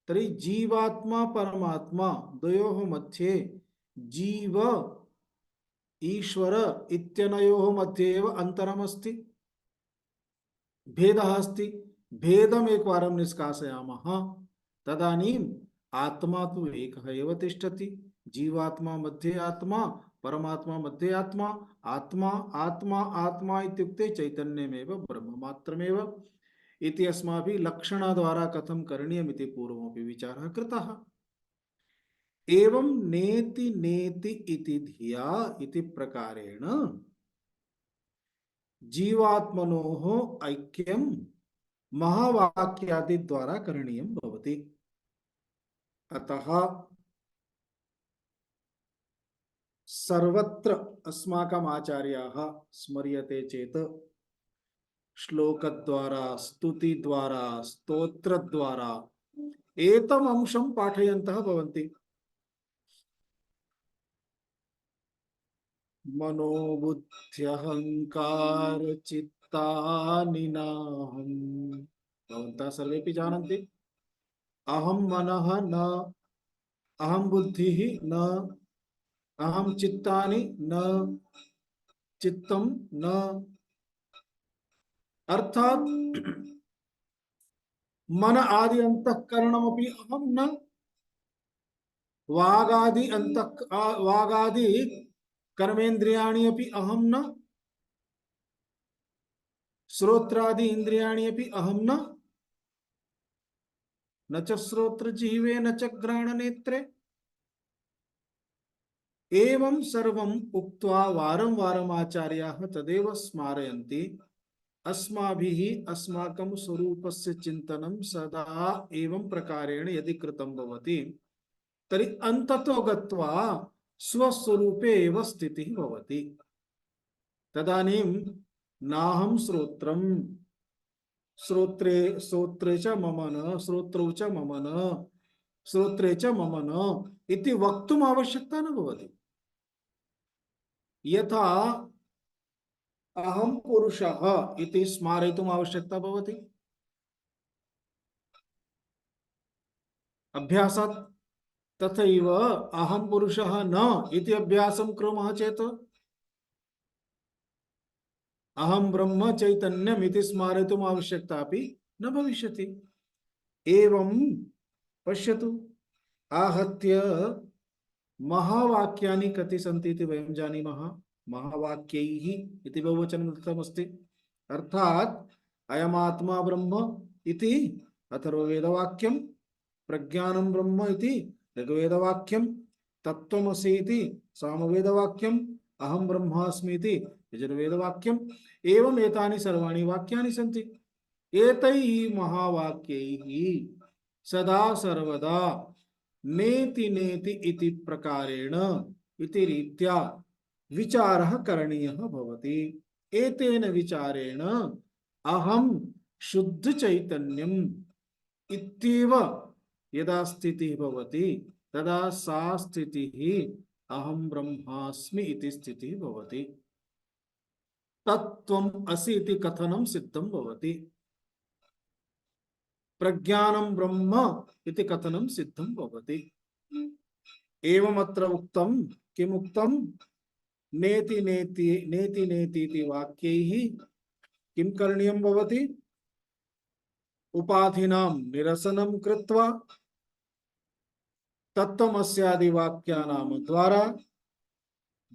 [SPEAKER 1] तर्हि जीवात्मा परमात्मा द्वयोः मध्ये जीव ईश्वर इत्यनयोः मध्ये एव अन्तरमस्ति, भेदः अस्ति। भेदम् एकवारं निष्कासयामः तदानीम् आत्मा तु एकः एव तिष्ठति। जीवात्मा मध्ये आत्मा, परमात्मा मध्ये आत्मा। आत्मा आत्मा आत्मा इत्युक्ते चैतन्यमेव ब्रह्ममात्रमेव इति अस्माभिः लक्षणद्वारा कथं करणीयमिति पूर्वमपि विचारः कृतः। एवं नेति नेति इति धिया इति प्रकारेण जीवात्मनोः ऐक्यं महावाक्यादि द्वारा करणीयं भवति। अतः सर्वत्र अस्माकम् आचार्याः स्मर्यते चेत् श्लोकद्वारा, स्तुतिद्वारा, स्तोत्रद्वारा एतम् अंशं पाठयन्तः भवन्ति। मनोबुद्ध्यहंकार चित्तानि नाहम्, भवन्तः सर्वेपि जानन्ति। अहं मनः न, अहं बुद्धिः न, अहं चित्तानि न, चित्तं न। अर्थात मन आदि अंतःकरणमपि अहं न, वागादि कर्मेन्द्रियाणि अपि अहं न, श्रोत्रादि इंद्रियाणि अपि अहं न च श्रोत्र जिह्वे न च घ्राण नेत्रे। एवं सर्वम् उक्त्वा वारं वारम् आचार्याः तदेव स्मारयन्ति। अस्माभिः अस्माकं स्वरूपस्य चिन्तनं सदा एवं प्रकारेण यदि कृतं भवति तर्हि अन्ततो गत्वा स्वस्वरूपे एव स्थितिः भवति। तदानीं नाहं श्रोत्रं, श्रोत्रे च मम न, श्रोत्रौ च मम न, श्रोत्रे च मम न इति वक्तुम् आवश्यकता न भवति। यथा अहं पुरुषः इति स्मारयितुम् आवश्यकता भवति अभ्यासात्। तथैव अहं पुरुषः न इति अभ्यासं कुर्मः चेत् अहं ब्रह्म चैतन्यम् इति स्मारयितुम् आवश्यकता अपि न भविष्यति। एवं पश्यतु, आहत्य महावाक्यानि कति सन्ति इति वयं जानीमः। महावाक्यैः इति बहुवचनं दत्तमस्ति। अर्थात् अयमात्मा ब्रह्म इति अथर्ववेदवाक्यं, प्रज्ञानं ब्रह्म इति ऋग्वेदवाक्यं, तत्त्वमसि इति सामवेदवाक्यं, अहं ब्रह्मास्मि इति यजुर्वेदवाक्यम्। एवम् एतानि सर्वाणि वाक्यानि सन्ति। एतैः महावाक्यैः सदा सर्वदा नेति नेति इति प्रकारेण इति रीत्या विचारः करणीयः भवति। एतेन विचारेण अहं शुद्ध चैतन्यम् इत्येव यदा स्थितिः भवति तदा सा स्थितिः अहं ब्रह्मास्मि इति स्थितिः भवति। तत्त्वम् असि इति कथनं सिद्धं भवति। प्रज्ञानं ब्रह्म इति कथनं सिद्धं भवति। एवमत्र उक्तं किमुक्तं नेति नेति नेति नेति इति वाक्यैः किं करणीयं भवति? उपाधिनां निरसनं कृत्वा तत्त्वमस्यादि वाक्यानां द्वारा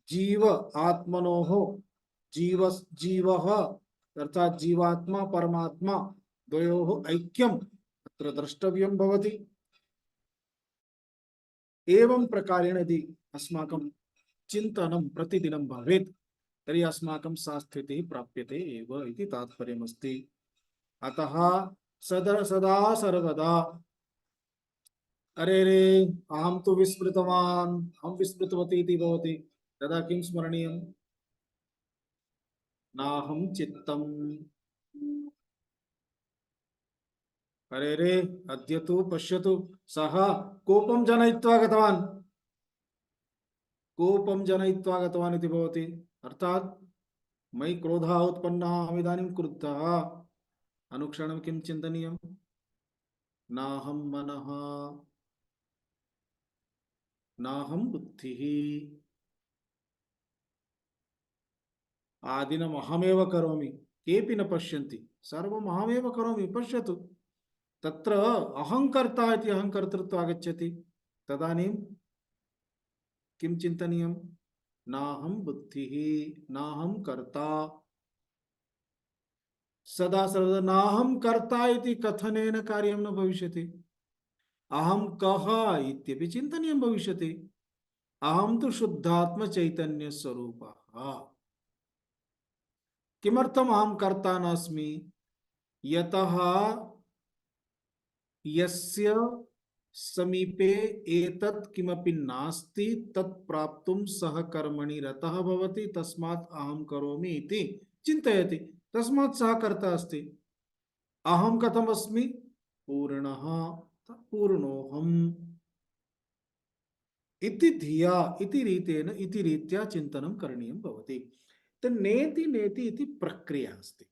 [SPEAKER 1] जीव आत्मनोः जीवः अर्थात जीवात्मा परमात्मा द्वयोः ऐक्यम् अत्र द्रष्टव्यं भवति। एवं प्रकारेण यदि अस्माकं चिन्तनं प्रतिदिनं भवेत् तर्हि अस्माकं सा स्थितिः प्राप्यते एव इति तात्पर्यमस्ति। अतः सदा सर्वदा अरे रे अहं तु विस्मृतवान् अहं विस्मृतवती इति भवति तदा किं स्मरणीयं? नाहं चित्तम्। अरे रे अद्य तु पश्यतु सः कोपं जनयित्वा गतवान्, कोपं जनयित्वा गतवान् इति भवति। अर्थात् मयि क्रोधः उत्पन्नः, अहमिदानीं क्रुद्धः। अनुक्षणं किं चिन्तनीयं? नाहं मनः नाहं बुद्धिः। आदिनम् अहमेव करोमि, केऽपि न पश्यन्ति, सर्वम् अहमेव करोमि, पश्यतु। तत्र अहंकर्ता इति अहंकर्तृत्व आगच्छति, तदानीं किं चिन्तनीयं? नाहं बुद्धिः नाहं कर्ता। सदा सर्वदा नाहं कर्ता इति कथनेन कार्यं न भविष्यति। अहं कः इत्यपि चिन्तनीयं भविष्यति। अहं तु शुद्धात्म चैतन्य स्वरूपः। किमर्थम् अहं कर्ता नास्मि? यतः यस्य समीपे एतत् किमपि नास्ति तत् प्राप्तुं सः कर्मणि रतः भवति, तस्मात् अहं करोमि इति चिन्तयति, तस्मात् सः कर्ता अस्ति। अहं कथमस्मि? पूर्णः पूर्णोऽहम् इति धिया इति रीत्या चिन्तनं करणीयं भवति। नेति नेति इति प्रक्रिया अस्ति।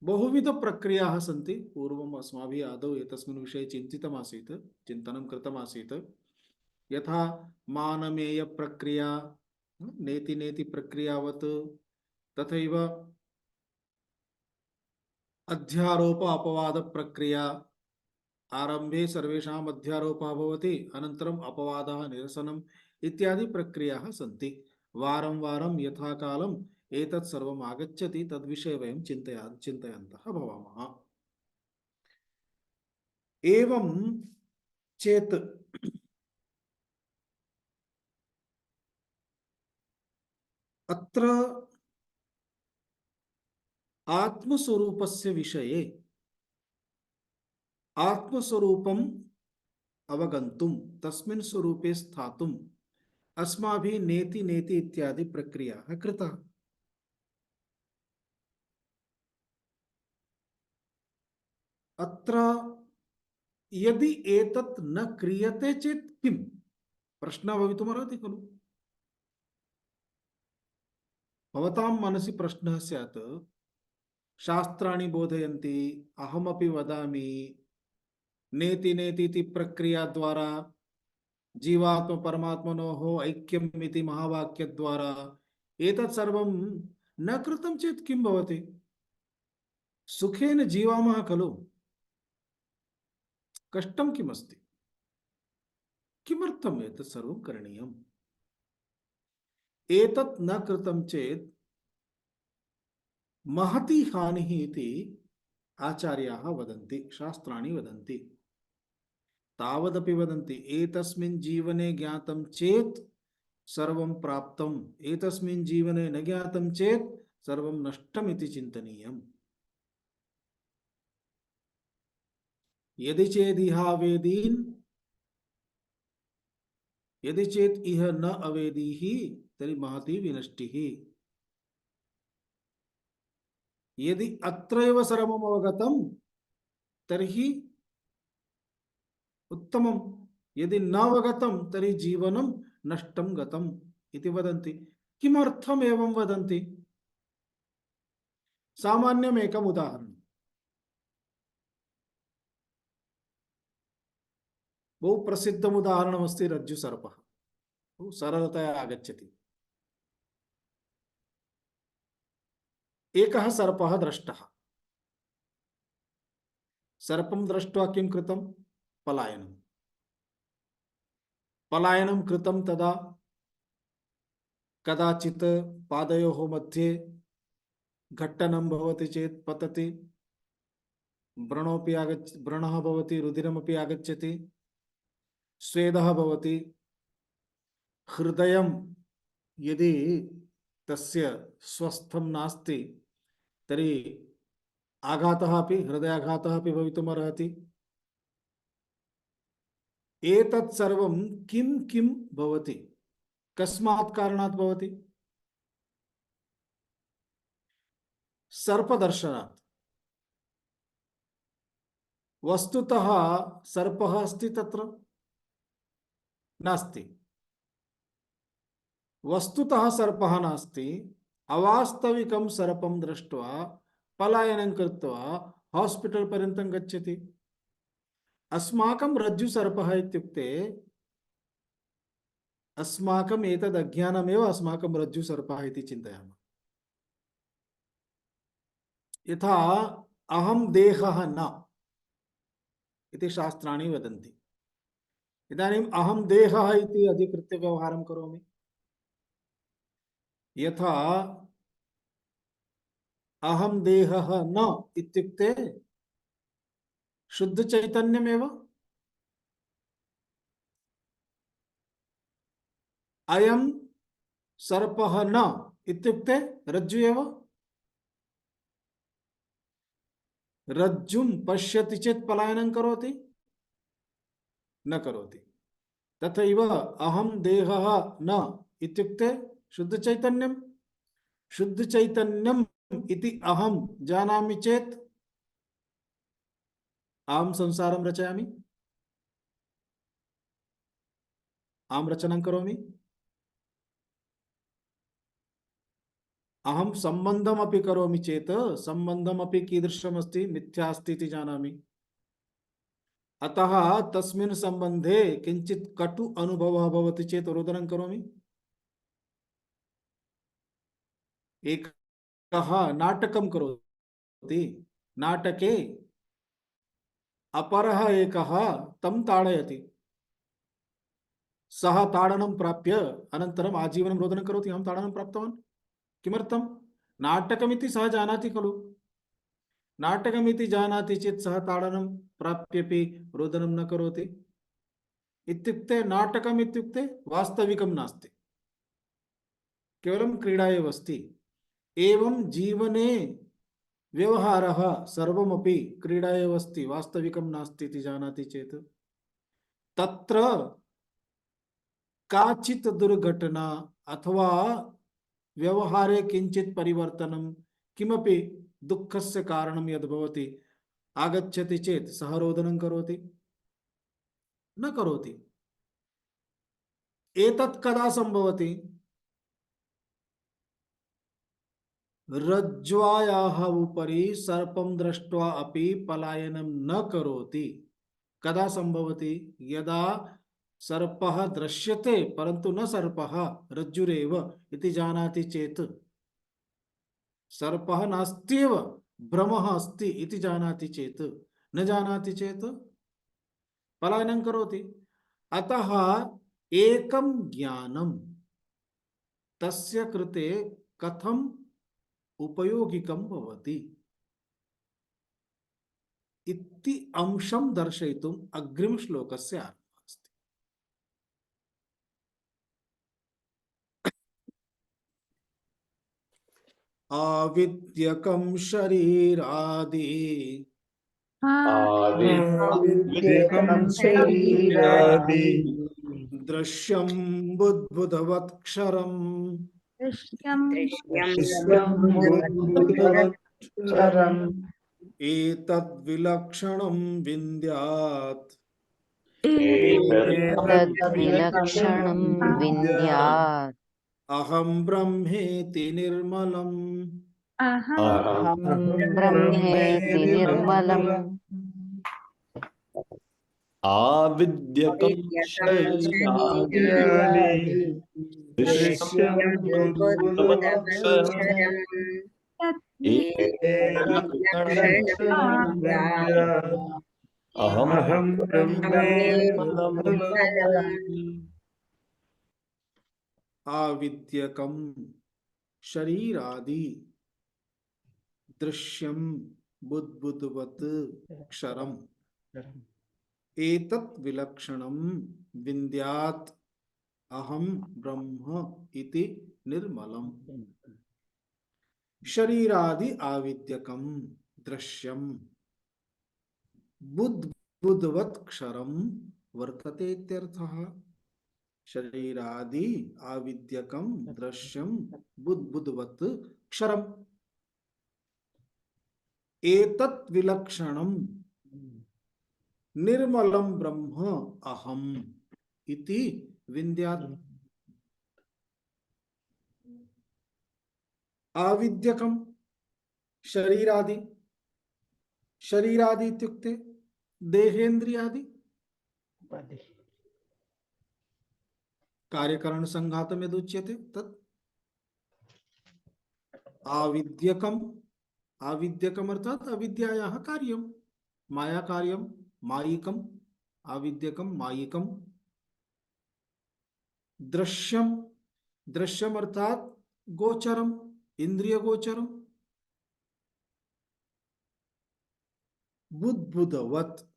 [SPEAKER 1] बहुविध प्रक्रियाः सन्ति। पूर्वम् अस्माभिः आदौ एतस्मिन् विषये चिन्तितमासीत्, चिन्तनं कृतमासीत्। यथा मानमेय प्रक्रिया, नेति नेति प्रक्रियावत्, तथैव अध्यारोप अपवाद प्रक्रिया। आरंभे सर्वेषाम् अध्यारोपः भवति, अनन्तरम् अपवादः निरसनम् इत्यादि प्रक्रियाः सन्ति। वारं वारं यथा कालम् एतत् सर्वम् आगच्छति तद्विषये वयं चिन्तयन्तः भवामः। एवं चेत् अत्र आत्मस्वरूपस्य विषये आत्मस्वरूपम् अवगन्तुं तस्मिन् स्वरूपे स्थातुम् अस्माभिः नेति नेति इत्यादि प्रक्रियाः कृताः। अत्र यदि एतत् न क्रियते चेत् किम्? प्रश्नः भवितुमर्हति खलु। भवतां मनसि प्रश्नः स्यात्, शास्त्राणि बोधयन्ति, अहमपि वदामि, नेति नेति इति प्रक्रिया द्वारा जीवात्म परमात्मनोः ऐक्यम् इति महावाक्यद्वारा एतत् सर्वं न कृतं चेत् किं भवति? सुखेन जीवामः खलु, कष्टं किमस्ति? किमर्थम् एतत् सर्वं करणीयम्? एतत् न कृतं चेत् महती हानिः इति आचार्याः वदन्ति, शास्त्राणि वदन्ति। तावदपि वदन्ति, एतस्मिन् जीवने ज्ञातं चेत् सर्वं प्राप्तम्, एतस्मिन् जीवने न ज्ञातं चेत् सर्वं नष्टमिति चिन्तनीयम्। यदि चेदिहावेदीन् यदि चेत् इह न अवेदीः तर्हि महती विनष्टिः। यदि अत्रैव सर्वम् अवगतं तर्हि उत्तमम्, यदि न अवगतं तर्हि जीवनं नष्टं गतम् इति वदन्ति। किमर्थम् एवं वदन्ति? सामान्यम् एकम् उदाहरणं, बहु प्रसिद्धम् उदाहरणमस्ति रज्जुसर्पः। बहु सरलतया आगच्छति। एकः सर्पः दृष्टः। सर्पं दृष्ट्वा किं कृतं? पलायनं। पलायनं कृतं तदा कदाचित् पादयोः मध्ये घट्टनं भवति चेत् पतति, व्रणः भवति, रुधिरमपि आगच्छति, स्वेदः भवति। हृदयं यदि तस्य स्वस्थं नास्ति तर्हि हृदयाघातः अपि भवितुमर्हति। एतत् सर्वं किं किं भवति? कस्मात् कारणात् भवति? सर्पदर्शनात्। वस्तुतः सर्पः अस्ति तत्र? नास्ति। वस्तुतः सर्पः नास्ति। अवास्तविकं सर्पं दृष्ट्वा पलायनं कृत्वा हॉस्पिटल पर्यन्तं गच्छति। अस्माकं रज्जुसर्पः इत्युक्ते अस्माकम् एतद् अज्ञानमेव अस्माकं रज्जुसर्पः इति चिन्तयामः। यथा अहं देहः न इति शास्त्राणि वदन्ति। इदानीम् अहं देहः इति अधिकृत्य व्यवहारं करोमि। यथा अहं देहः न इत्युक्ते शुद्ध चैतन्यमेव। अयं सर्पः न इत्युक्ते रज्जु एव। रज्जुं पश्यति चेत् पलायनं करोति? न करोति। तथैव अहं देहः न इत्युक्ते शुद्ध चैतन्यं। शुद्ध चैतन्यम् इति अहं जानामि चेत् अहं संसारं रचयामि, अहं रचनां करोमि। अहं सम्बन्धमपि करोमि चेत् सम्बन्धमपि कीदृशमस्ति? मिथ्या अस्ति इति जानामि। अतः तस्मिन् सम्बन्धे किञ्चित् कटु अनुभवः भवति चेत् रोदनं करोमि। एकः नाटकं करोति, नाटके अपरः एकः तं ताडयति। सः ताडनं प्राप्य अनन्तरम् आजीवनं रोदनं करोति, अहं ताडनं प्राप्तवान्। किमर्थं? नाटकमिति सः जानाति खलु। नाटकमिति जानाति चेत् सः ताडनं प्राप्यपि रोदनं न करोति। इत्युक्ते नाटकम् इत्युक्ते वास्तविकं नास्ति, केवलं क्रीडा एव अस्ति। एवं जीवने व्यवहारः सर्वमपि क्रीडा एव अस्ति, वास्तविकं नास्ति इति जानाति चेत् तत्र काचित् दुर्घटना अथवा व्यवहारे किंचित् परिवर्तनं, किमपि दुःखस्य कारणं यद् भवति आगच्छति चेत् सः रोदनं करोति? न करोति। एतत् कदा सम्भवति? रज्ज्वायाः उपरि सर्पं दृष्ट्वा अपि पलायनं न करोति। कदा सम्भवति? यदा सर्पः दृश्यते परन्तु न सर्पः, रज्जुरेव इति जानाति चेत्, सर्पः नास्त्येव भ्रमः अस्ति इति जानाति चेत्, न जानाति चेत् पलायनं करोति। अतः एकं ज्ञानं तस्य कृते कथम् उपयोगिकं भवति इति अंशं दर्शयितुम् अग्रिमश्लोकस्य आरम्भः अस्ति। आविद्यकं शरीरादि
[SPEAKER 2] आविद्यकं शरीरादि
[SPEAKER 1] दृश्यं बुद्बुदवत्क्षरम्
[SPEAKER 4] दृश्यं
[SPEAKER 3] दृश्यं
[SPEAKER 2] दृश्यं बुद्बुदवत्क्षरम्
[SPEAKER 1] एतद्विलक्षणं विन्द्यात्
[SPEAKER 6] तद्विलक्षणं विन्द्यात्
[SPEAKER 1] अहं ब्रह्मेति निर्मलम्
[SPEAKER 4] अहं
[SPEAKER 6] अहं ब्रह्मेति निर्मलम्
[SPEAKER 5] आविद्यकं शरीरादि
[SPEAKER 2] शरीरादि
[SPEAKER 5] दृश्यं
[SPEAKER 2] दृश्यं बुद्बुदवत्क्षरम्
[SPEAKER 5] एतद्विलक्षणं
[SPEAKER 2] विन्द्यात्
[SPEAKER 5] अहं
[SPEAKER 2] अहं ब्रह्मेति
[SPEAKER 1] आविद्यकं शरीरादि दृश्यं बुद्बुदवत् क्षरम् एतत् विलक्षणं विन्द्यात् अहं ब्रह्म इति निर्मलम् शरीरादि आविद्यकं दृश्यं बुद्बुदवत् क्षरं वर्तते इत्यर्थः। शरीरादि आविद्यकं दृश्यं बुद्बुदवत् क्षरम् एतत् विलक्षणं निर्मलं ब्रह्म अहम् इति विन्द्यात्। आविद्यकं शरीरादि, शरीरादि इत्युक्ते देहेन्द्रियादि कार्यकरण संघातम् यदुच्यते तत् आविद्यकम्। आविद्यकम् अर्थात् अविद्यायाः कार्यं, माया कार्यं, मायिकम्, आविद्यकं मायिकं। दृश्यम, दृश्यम अर्थात गोचरम, इंद्रिय गोचरम। बुद्बुदवत,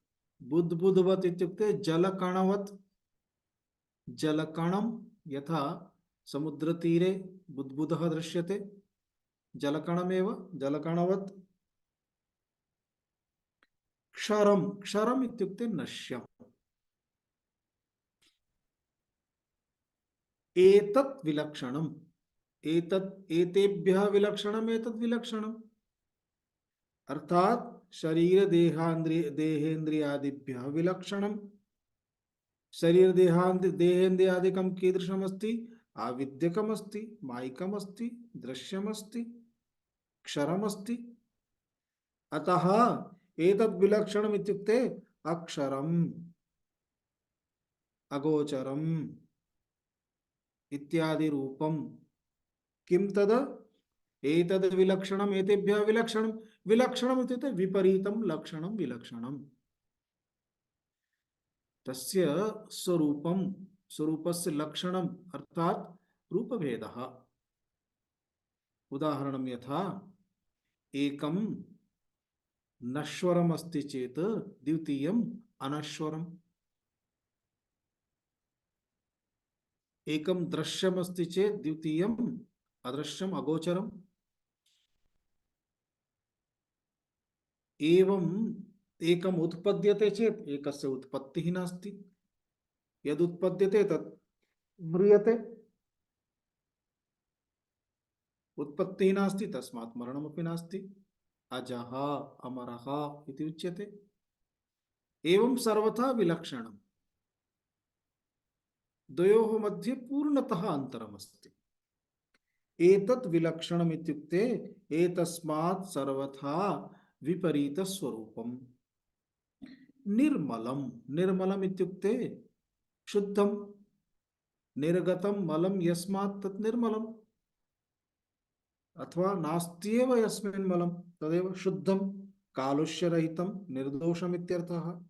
[SPEAKER 1] बुद्बुदवत इत्युक्ते जलकणवत। जलकणम यथा समुद्रतीरे बुद्बुदः दृश्यते, जलकणमेव जलकणवत। क्षरम, क्षरम इत्युक्ते नश्यम। एतत् विलक्षणम, एतत् एतेभ्यः विलक्षणम एतत् विलक्षणम अर्थात शरीर देहेन्द्रियादिभ्यः विलक्षणम। शरीर देहेन्द्रियादिकं कीदृशमस्ति? आविद्यकमस्ति, मायिकमस्ति, दृश्यमस्ति, क्षरमस्ति। अतः एतद् विलक्षणम् इत्युक्ते अक्षरम्, अगोचरम् इत्यादि रूपम। किं तद? एतद् विलक्षणम् एतेभ्यः विलक्षणम्। विलक्षणम् इत्युक्ते विपरीतं लक्षणं विलक्षणम्। तस्य स्वरूपं, स्वरूपस्य लक्षणम् अर्थात् रूपभेदः। उदाहरणं यथा एकं नश्वरम् अस्ति चेत् द्वितीयम् अनश्वरम्। एकं दृश्यम् अस्ति चेत् द्वितीयम् अदृश्यम् अगोचरम्। एवं एकम् उत्पद्यते चेत् एकस्य उत्पत्तिः नास्ति। यदुत्पद्यते तत् म्रियते। उत्पत्तिः नास्ति तस्मात् मरणमपि नास्ति। अजः अमरः इति उच्यते। एवं सर्वथा विलक्षणम्। द्वयोः मध्ये पूर्णतः अन्तरमस्ति। एतत् विलक्षणम् इत्युक्ते एतस्मात् सर्वथा विपरीतस्वरूपम्। निर्मलम्, निर्मलम् इत्युक्ते शुद्धम्। निर्गतं मलं यस्मात् तत् निर्मलम्, अथवा नास्त्येव यस्मिन् मलं तदेव शुद्धं, कालुष्यरहितं, निर्दोषम् इत्यर्थः।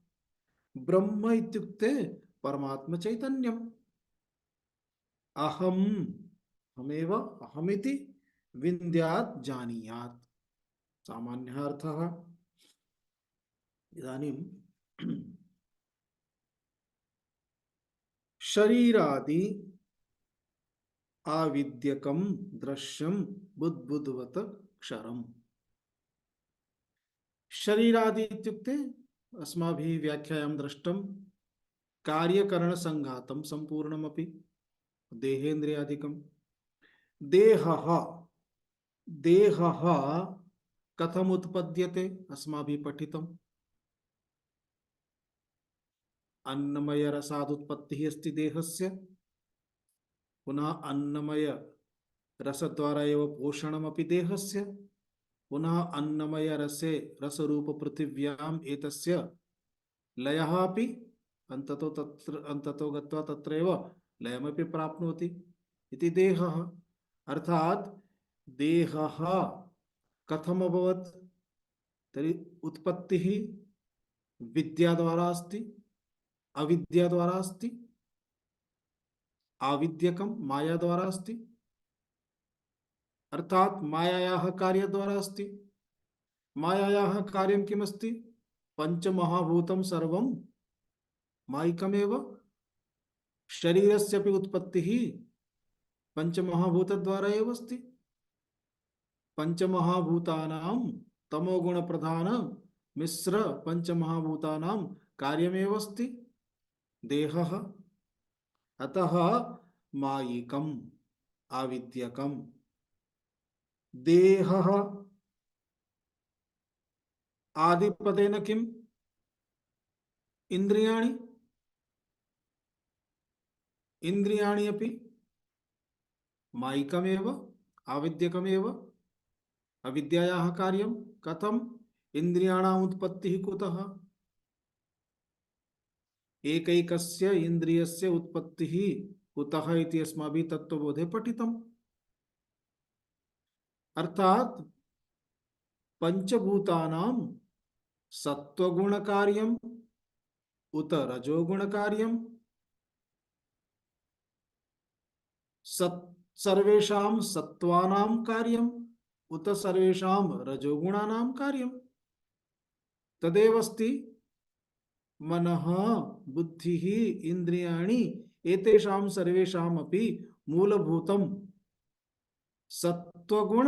[SPEAKER 1] ब्रह्म इत्युक्ते परमात्म चैतन्यम्। अहम्, हमेव अहमिति विन्द्यात् जानीयात् सामान्यः अर्थः। इदानीं शरीरादि आविद्यकं दृश्यं बुद्बुद्वत् क्षरम्। शरीरादि इत्युक्ते अस्माभिः व्याख्यायां दृष्टं कार्यकरणसङ्घातं सम्पूर्णमपि देहेन्द्रियादिकं। देहः देहः कथम् उत्पद्यते अस्माभिः पठितम्। अन्नमय रसादुत्पत्तिः अस्ति देहस्य, पुनः अन्नमय रसद्वारा एव पोषणमपि देहस्य, पुनः अन्नमय रसे रसरूप पृथिव्याम् एतस्य लयः अपि अन्ततो गत्वा तत्रैव लयमपि प्राप्नोति इति देहः। अर्थात् देहः कथम् अभवत् तर्हि उत्पत्तिः विद्या द्वारा अस्ति, अविद्या द्वारा अस्ति, आविद्यकं माया द्वारा अस्ति, अर्थात् मायायाः कार्यद्वारा अस्ति। मायायाः कार्यं किमस्ति? पंचमहाभूतं सर्वं मायिकमेव। शरीरस्यपि उत्पत्तिः पंचमहाभूतद्वारा एव अस्ति। पंचमहाभूतानां तमोगुणप्रधान मिश्र पंचमहाभूतानां कार्यमेव अस्ति देहः। अतः मायिकम् आविद्यकम्। देहः आदिपदेन किम्? इन्द्रियाणि। इन्द्रियाणि अपि मायिकमेव आविद्यकमेव। अविद्यायाः कार्यं कथम्? इन्द्रियाणाम् उत्पत्तिः कुतः? एकैकस्य इन्द्रियस्य उत्पत्तिः कुतः इति अस्माभिः तत्त्वबोधे पठितम्। अर्थात् पंचभूतानां सत्वगुणकार्यम् उत रजोगुणकार्यम्, सर्वेषां सत्त्वानां कार्यम् उत सर्वेषां रजोगुणानां कार्यम्। तदेव अस्ति मनः बुद्धिः इन्द्रियाणि एतेषां सर्वेषामपि मूलभूतं सत्वगुण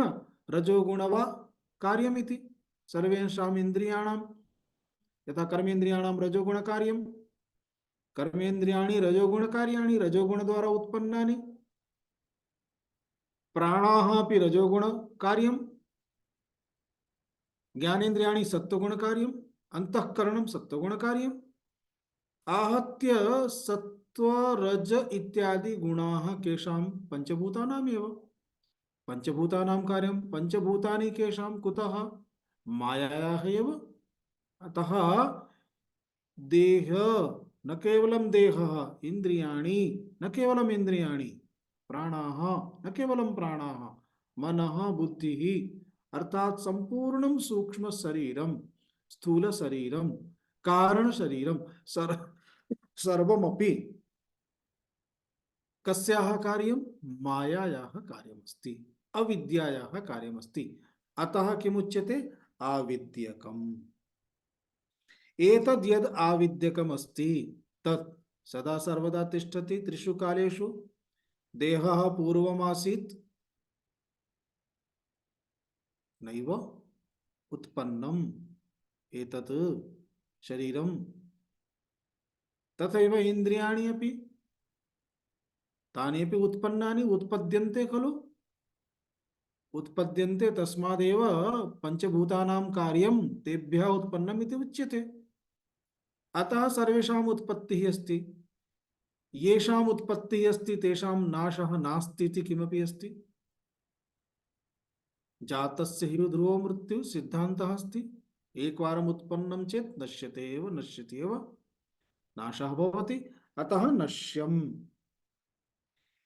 [SPEAKER 1] रजोगुण वा कार्यमिति। सर्वेषाम् इन्द्रियाणां यथा कर्मेन्द्रियाणां रजोगुणकार्यं, कर्मेन्द्रियाणि रजोगुणकार्याणि रजोगुणद्वारा उत्पन्नानि। प्राणाः अपि रजोगुणकार्यं, ज्ञानेन्द्रियाणि सत्वगुणकार्यं, अंतःकरणं सत्वगुणकार्यम्। आहत्य सत्व रज इत्यादि गुणाः केषां? पंचभूतानामेव। पंचभूतानां कार्यं पंचभूतानि केषां? कुतः? मायायाः एव। अतः देह न केवलं देहः, इन्द्रियाणि न केवलम् इन्द्रियाणि, प्राणाः न केवलं प्राणाः, मनः बुद्धिः अर्थात् संपूर्णं सूक्ष्म शरीरं स्थूल शरीरं कारण शरीरं सर्वमपि कस्याः कार्यं? मायायाः कार्यमस्ति, अविद्यायाः कार्यमस्ति। अतः किमुच्यते? आविद्यकम्। एतद् यद् आविद्यकम् अस्ति तत् सदा सर्वदा तिष्ठति त्रिषु कालेषु। देहः पूर्वमासीत् नैव उत्पन्नम् एतत् शरीरं, तथैव इन्द्रियाणि अपि तानि अपि उत्पन्नानि उत्पद्यन्ते खलु। उत्पद्यन्ते तस्मादेव पंचभूतानां कार्यं तेभ्यः उत्पन्नम् इति उच्यते। अतः सर्वेषाम् उत्पत्तिः अस्ति। येषाम् उत्पत्तिः अस्ति तेषां नाशः नास्ति इति किमपि अस्ति? जातस्य हि ध्रुवो मृत्युः सिद्धान्तः अस्ति। एकवारम् उत्पन्नं चेत् नश्यते एव, नश्यति एव, नाशः भवति। अतः नश्यम्।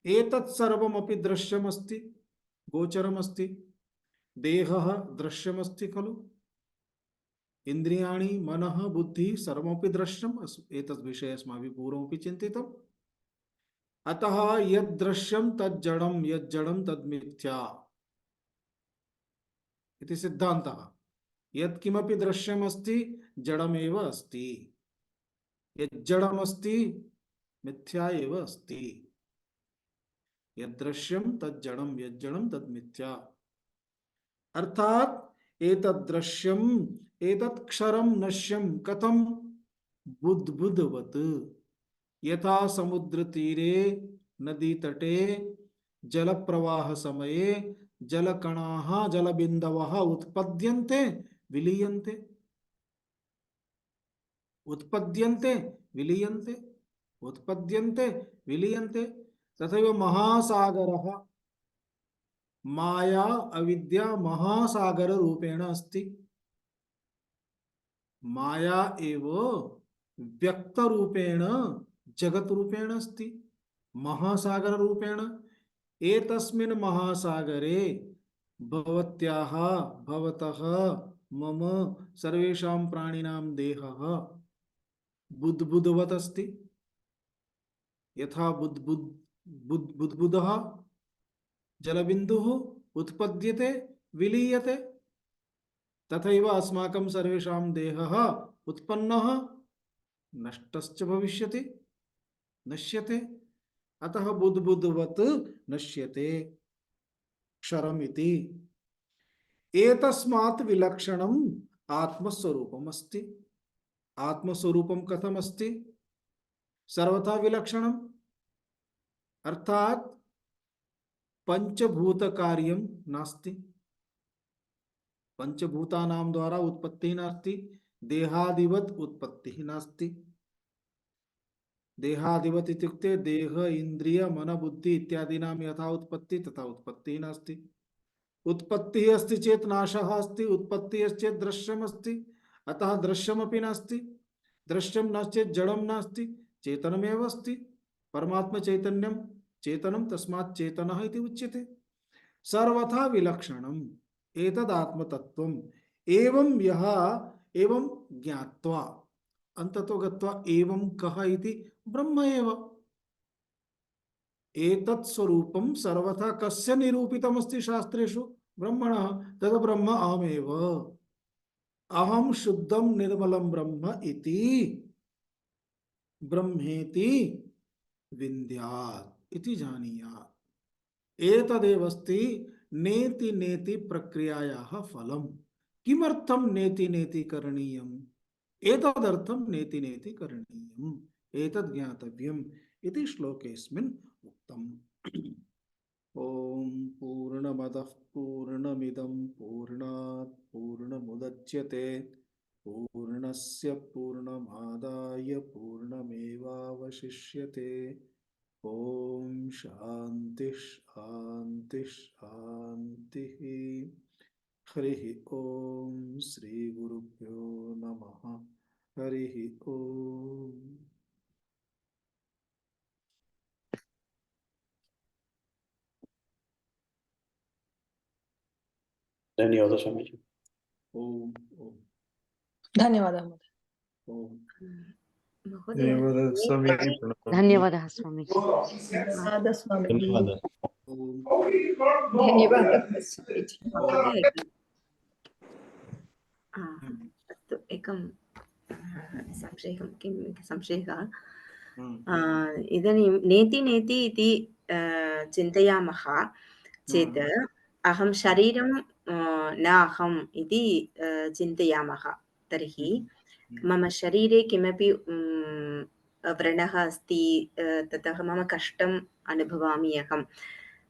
[SPEAKER 1] एतत् सर्वमपि दृश्यमस्ति, गोचरमस्ति। देहः दृश्यमस्ति खलु। इन्द्रियाणि मनः बुद्धिः सर्वमपि दृश्यम्। एतद् विषये अस्माभिः पूर्वमपि चिन्तितम्। अतः यद् दृश्यं तद् जडं, यद् जडं तद् मिथ्या इति सिद्धान्तः। यत् किमपि दृश्यमस्ति जडमेव अस्ति, यत् जडमस्ति मिथ्या एव अस्ति। यद्दृश्यं तज्जडं यज्जडं तद्मिथ्या। अर्थात एतद्दृश्यम एतत्क्षरम नश्यम कथम बुद्बुदवत् यथा समुद्र तीरे नदी तटे जल प्रवाह समये जलकणाः जलबिन्दवः उत्पद्यन्ते विलीयन्ते उत्पद्यन्ते विलीयन्ते उत्पद्यन्ते विलीयन्ते। तथैव महासागरः माया अविद्या महासागर रूपेण अस्ति। माया एव व्यक्त रूपेण जगत रूपेण अस्ति महासागर रूपेण। एतस्मिन् महासागरे भवत्याः भवतः मम सर्वेषां प्राणिनां देहः बुद्बुदवत् अस्ति। यथा बुद्बुदः जलबिन्दुः उत्पद्यते विलीयते तथैव अस्माकं सर्वेषां देहः उत्पन्नः नष्टश्च भविष्यति नश्यते। अतः बुद्बुदवत् नश्यते क्षरमिति। एतस्मात् विलक्षणम् आत्मस्वरूपम् अस्ति। आत्मस्वरूपं कथम् अस्ति? सर्वथा विलक्षणम्। अर्थात पंचभूत कार्यं नास्ति। पंचभूतानां द्वारा उत्पत्तिः नास्ति। देहादिवत् उत्पत्तिः नास्ति। देहादिवत् इत्युक्ते देह इंद्रिय मन बुद्धि इत्यादीनां यथा उत्पत्ति तथा उत्पत्तिः नास्ति। उत्पत्तिः अस्ति चेत् नाशः अस्ति। उत्पत्तिः अस्ति चेत् दृश्यम् अस्ति। अतः दृश्यमपि नास्ति। दृश्यं न चेत् जडं नास्ति चेतनमेव अस्ति। परमात्मा चैतन्यं चेतनं तस्मात् चेतनः इति उच्यते। सर्वथा विलक्षणम् एतदात्मतत्त्वम्। एवं यः एवं ज्ञात्वा अन्ततो गत्वा एवं कः इति ब्रह्म एव। एतत् स्वरूपं सर्वथा कस्य निरूपितमस्ति शास्त्रेषु? ब्रह्मणः। तद् ब्रह्म अहमेव। अहं शुद्धं निर्मलं ब्रह्म इति ब्रह्मेति विन्द्यात् इति जानीयात्। एतदेवस्ति नेति नेति प्रक्रियायाः फलम्। किमर्थं नेति नेति करणीयम्? एतदर्थं नेति नेति करणीयम्। एतद् ज्ञातव्यम् इति श्लोकेऽस्मिन् उक्तम्। ॐ पूर्णमदः पूर्णमिदं पूर्णात् पूर्णमुदच्यते पूर्णस्य पूर्णमादाय पूर्णमेवावशिष्यते। ॐ शान्ति शान्ति शान्तिः। हरिः ॐ श्री गुरुभ्यो नमः। हरिः ॐ।
[SPEAKER 5] धन्यवाद स्वामी जी।
[SPEAKER 1] ओम ओम
[SPEAKER 7] धन्यवादः
[SPEAKER 1] ओम।
[SPEAKER 3] महोदय
[SPEAKER 2] धन्यवादः स्वामीजी, प्रणमामि।
[SPEAKER 6] धन्यवादः स्वामीजी।
[SPEAKER 7] धन्यवादः स्वामीजी।
[SPEAKER 5] धन्यवाद।
[SPEAKER 1] ओम
[SPEAKER 7] धन्यवादः स्वामीजी।
[SPEAKER 3] महोदय अस्तु एकं संशयः इदानीं नेति नेति इति चिन्तयामः चेत् अहं शरीरं न अहम् इति चिन्तयामः तर्हि मम शरीरे किमपि व्रणः अस्ति ततः मम कष्टम् अनुभवामि अहम्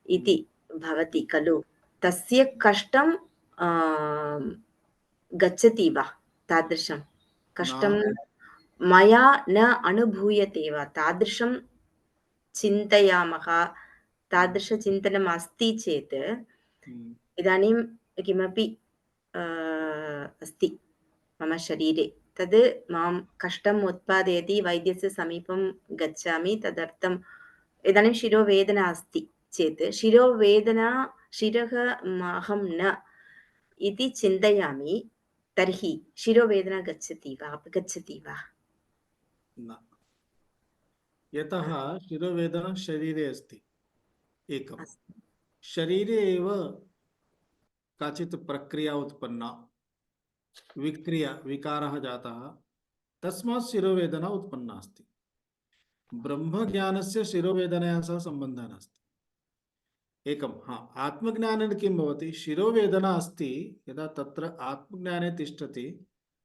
[SPEAKER 3] इति भवति खलु। तस्य कष्टं गच्छति वा? तादृशं कष्टं मया न अनुभूयते वा? तादृशं चिन्तयामः। तादृशचिन्तनम् अस्ति चेत् इदानीं किमपि अस्ति मम शरीरे तद् मां कष्टम् उत्पादयति। वैद्यस्य समीपं गच्छामि। तदर्थम् इदानीं शिरोवेदना अस्ति चेत् शिरोवेदना शिरः अहं न इति चिन्तयामि तर्हि शिरोवेदना गच्छति वा अपगच्छति वा?
[SPEAKER 1] न। यतः शिरोवेदना शरीरे अस्ति। एकं शरीरे एव काचित् प्रक्रिया उत्पन्ना विक्रिया विकारः जातः तस्मात् शिरोवेदना उत्पन्ना अस्ति। ब्रह्मज्ञानस्य शिरोवेदनया सह सम्बन्धः नास्ति। एकं आत्मज्ञानेन किं भवति शिरोवेदना अस्ति यदा तत्र आत्मज्ञाने तिष्ठति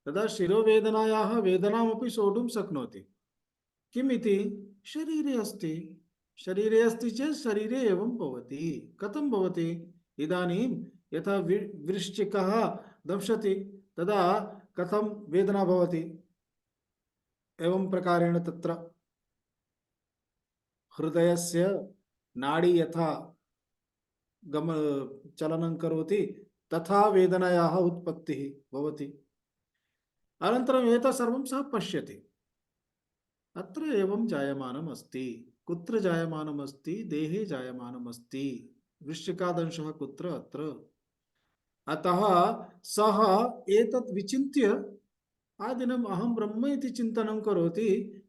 [SPEAKER 1] तदा शिरोवेदनायाः वेदनामपि सोढुं शक्नोति किमिति शरीरे अस्ति चेत् शरीरे एवं भवति कथं भवति इदानीं यथा वृश्चिकः दंशति तदा कथं वेदना भवति एवं प्रकारेण तत्र हृदयस्य नाडी यथा गम चलनं करोति तथा वेदनायाः उत्पत्तिः भवति अनन्तरम् एतत् सर्वं सः पश्यति अत्र एवं जायमानम् अस्ति कुत्र जायमानम् अस्ति देहे जायमानम् अस्ति वृश्चिकादंशः कुत्र अत्र अतः सः एतत् विचिन्त्य आदिनम् अहं ब्रह्म इति चिन्तनं करोति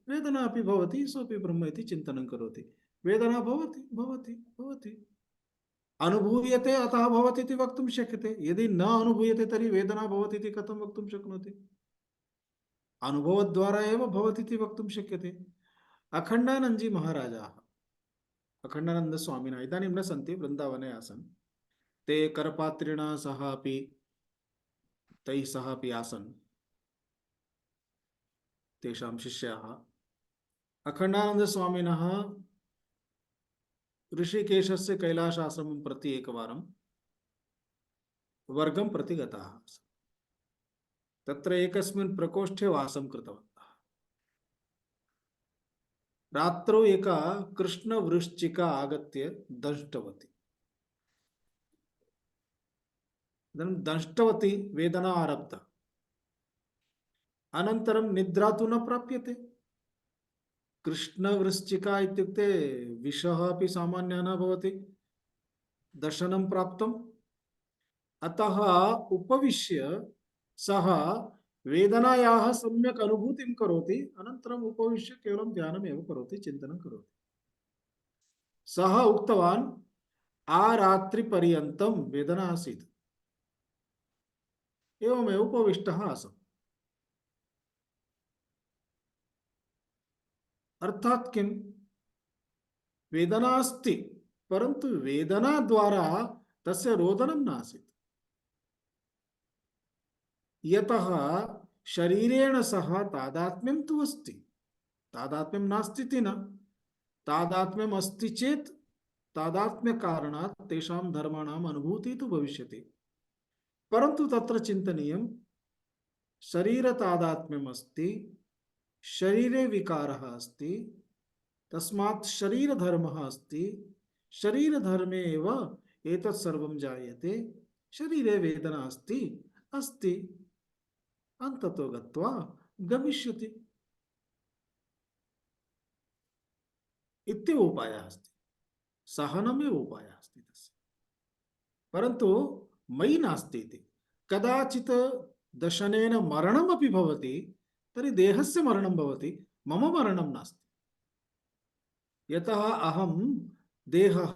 [SPEAKER 1] वेदना अपि भवति सोऽपि ब्रह्म इति चिन्तनं करोति वेदना भवति भवति भवति अनुभूयते अतः भवति इति वक्तुं शक्यते यदि न अनुभूयते तर्हि वेदना भवति इति कथं वक्तुं शक्नोति अनुभवद्वारा एव भवति इति वक्तुं शक्यते अखण्डानन्दजी महाराजाः अखण्डानन्दस्वामिनः इदानीं न सन्ति वृन्दावने आसन् ते करपात्रिणा सह अपि तैः सह अपि आसन् तेषां शिष्याः अखण्डानन्दस्वामिनः ऋषिकेशस्य कैलासाश्रमं प्रति एकवारं वर्गं प्रति गताः तत्र एकस्मिन् प्रकोष्ठे वासं कृतवन्तः रात्रौ एका कृष्णवृश्चिका आगत्य दंष्टवती दंष्टवती वेदना आरब्धा अनन्तरं निद्रा तु न प्राप्यते कृष्णवृश्चिका इत्युक्ते विषः अपि सामान्यः न भवति दर्शनं प्राप्तम् अतः उपविश्य सः वेदनायाः सम्यक् अनुभूतिं करोति अनन्तरम् उपविश्य केवलं ध्यानमेव करोति चिन्तनं करोति सः उक्तवान् आरात्रिपर्यन्तं वेदना आसीत् एवमेव उपविष्टः आसम् अर्थात किं वेदना अस्ति परंतु वेदना द्वारा तस्य रोदनं नासीत् यतः शरीरेण सह तादात्म्यं तु अस्ति तादात्म्यं नास्ति इति न तादात्म्यम् अस्ति चेत् तादात्म्य कारणात् तेषां धर्माणाम् अनुभूतिः तु भविष्यति परंतु तत्र चिन्तनीयं शरीर तादात्म्यम् अस्ति शरीरे विकारः अस्ति तस्मात् शरीर धर्मः अस्ति शरीर धर्मे एव एतत् सर्वं जायते शरीरे वेदना अस्ति अस्ति अन्ततो गत्वा गमिष्यति इत्येव उपायः अस्ति सहनमेव उपायः अस्ति तस्य परन्तु मयि नास्ति इति कदाचित् दशनेन मरणमपि भवति तर्हि देहस्य मरणं भवति मम मरणं नास्ति यतः अहं देहः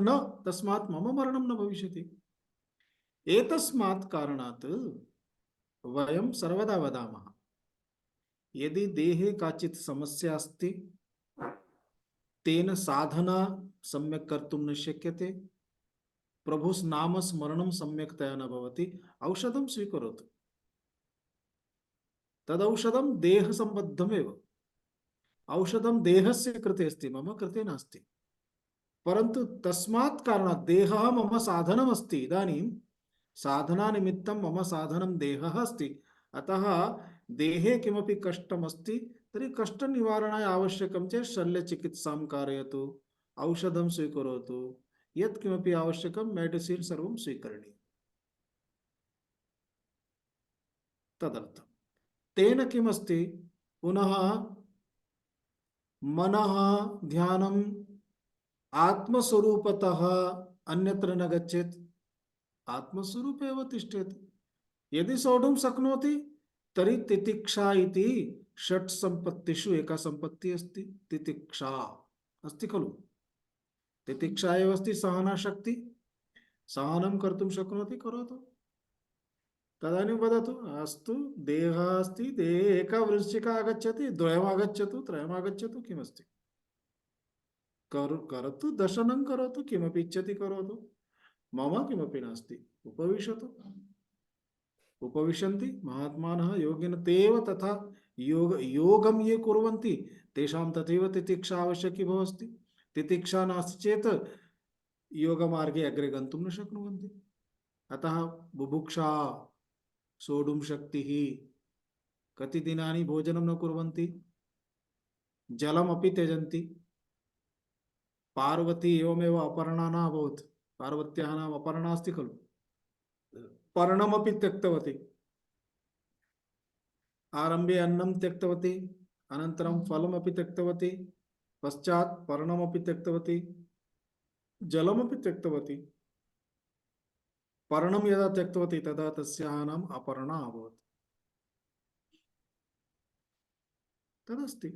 [SPEAKER 1] न तस्मात् मम मरणं न भविष्यति एतस्मात् कारणात् वयं सर्वदा वदामः यदि देहे काचित् समस्या अस्ति तेन साधना सम्यक् कर्तुं न शक्यते प्रभुनाम स्मरणं सम्यक्तया न भवति औषधं स्वीकरोतु तदौषधं देह सम्बद्धमेव औषधं देहस्य कृते अस्ति मम कृते नास्ति परन्तु तस्मात् कारणात् देहः मम साधनमस्ति इदानीं साधना निमित्तं मम साधनं देहः अस्ति अतः देहे किमपि कष्टमस्ति तर्हि कष्टनिवारणाय आवश्यकं चेत् शल्यचिकित्सां कारयतु औषधं स्वीकरोतु यत् किमपि आवश्यकं मेडिसिन् सर्वं स्वीकरणीयम् तदर्थं तेन किमस्ति पुनः मनः ध्यानम् आत्मस्वरूपतः अन्यत्र न गच्छेत् आत्मस्वरूपे एव तिष्ठेत् यदि सोढुं शक्नोति तर्हि तितिक्षा इति षट् सम्पत्तिषु एका सम्पत्तिः अस्ति तितिक्षा अस्ति खलु तितिक्षा एव अस्ति सहनाशक्ति सहनं कर्तुं शक्नोति करोतु तदानीं वदतु अस्तु देहः अस्ति देहे एका वृश्चिका आगच्छति द्वयम् आगच्छतु त्रयम् आगच्छतु किमस्ति करोतु दर्शनं करोतु किमपि इच्छति करोतु मम किमपि नास्ति उपविशतु उपविशन्ति महात्मानः योगिनः तेव तथा योगं ये कुर्वन्ति तेषां तथैव तितिक्षा आवश्यकी भवति तितिक्षा नास्ति चेत् योगमार्गे अग्रे गन्तुं न शक्नुवन्ति अतः बुभुक्षा सोढुं शक्तिः कति दिनानि भोजनं न कुर्वन्ति जलमपि त्यजन्ति पार्वती एवमेव अपर्णा न अभवत् पार्वत्याः नाम अपर्णा अस्ति खलु पर्णमपि त्यक्तवती आरम्भे अन्नं त्यक्तवती अनन्तरं फलमपि त्यक्तवती पश्चात् पर्णमपि त्यक्तवती जलमपि त्यक्तवती पर्णं यदा त्यक्तवती तदा तस्याः नाम अपर्णा अभवत् तदस्ति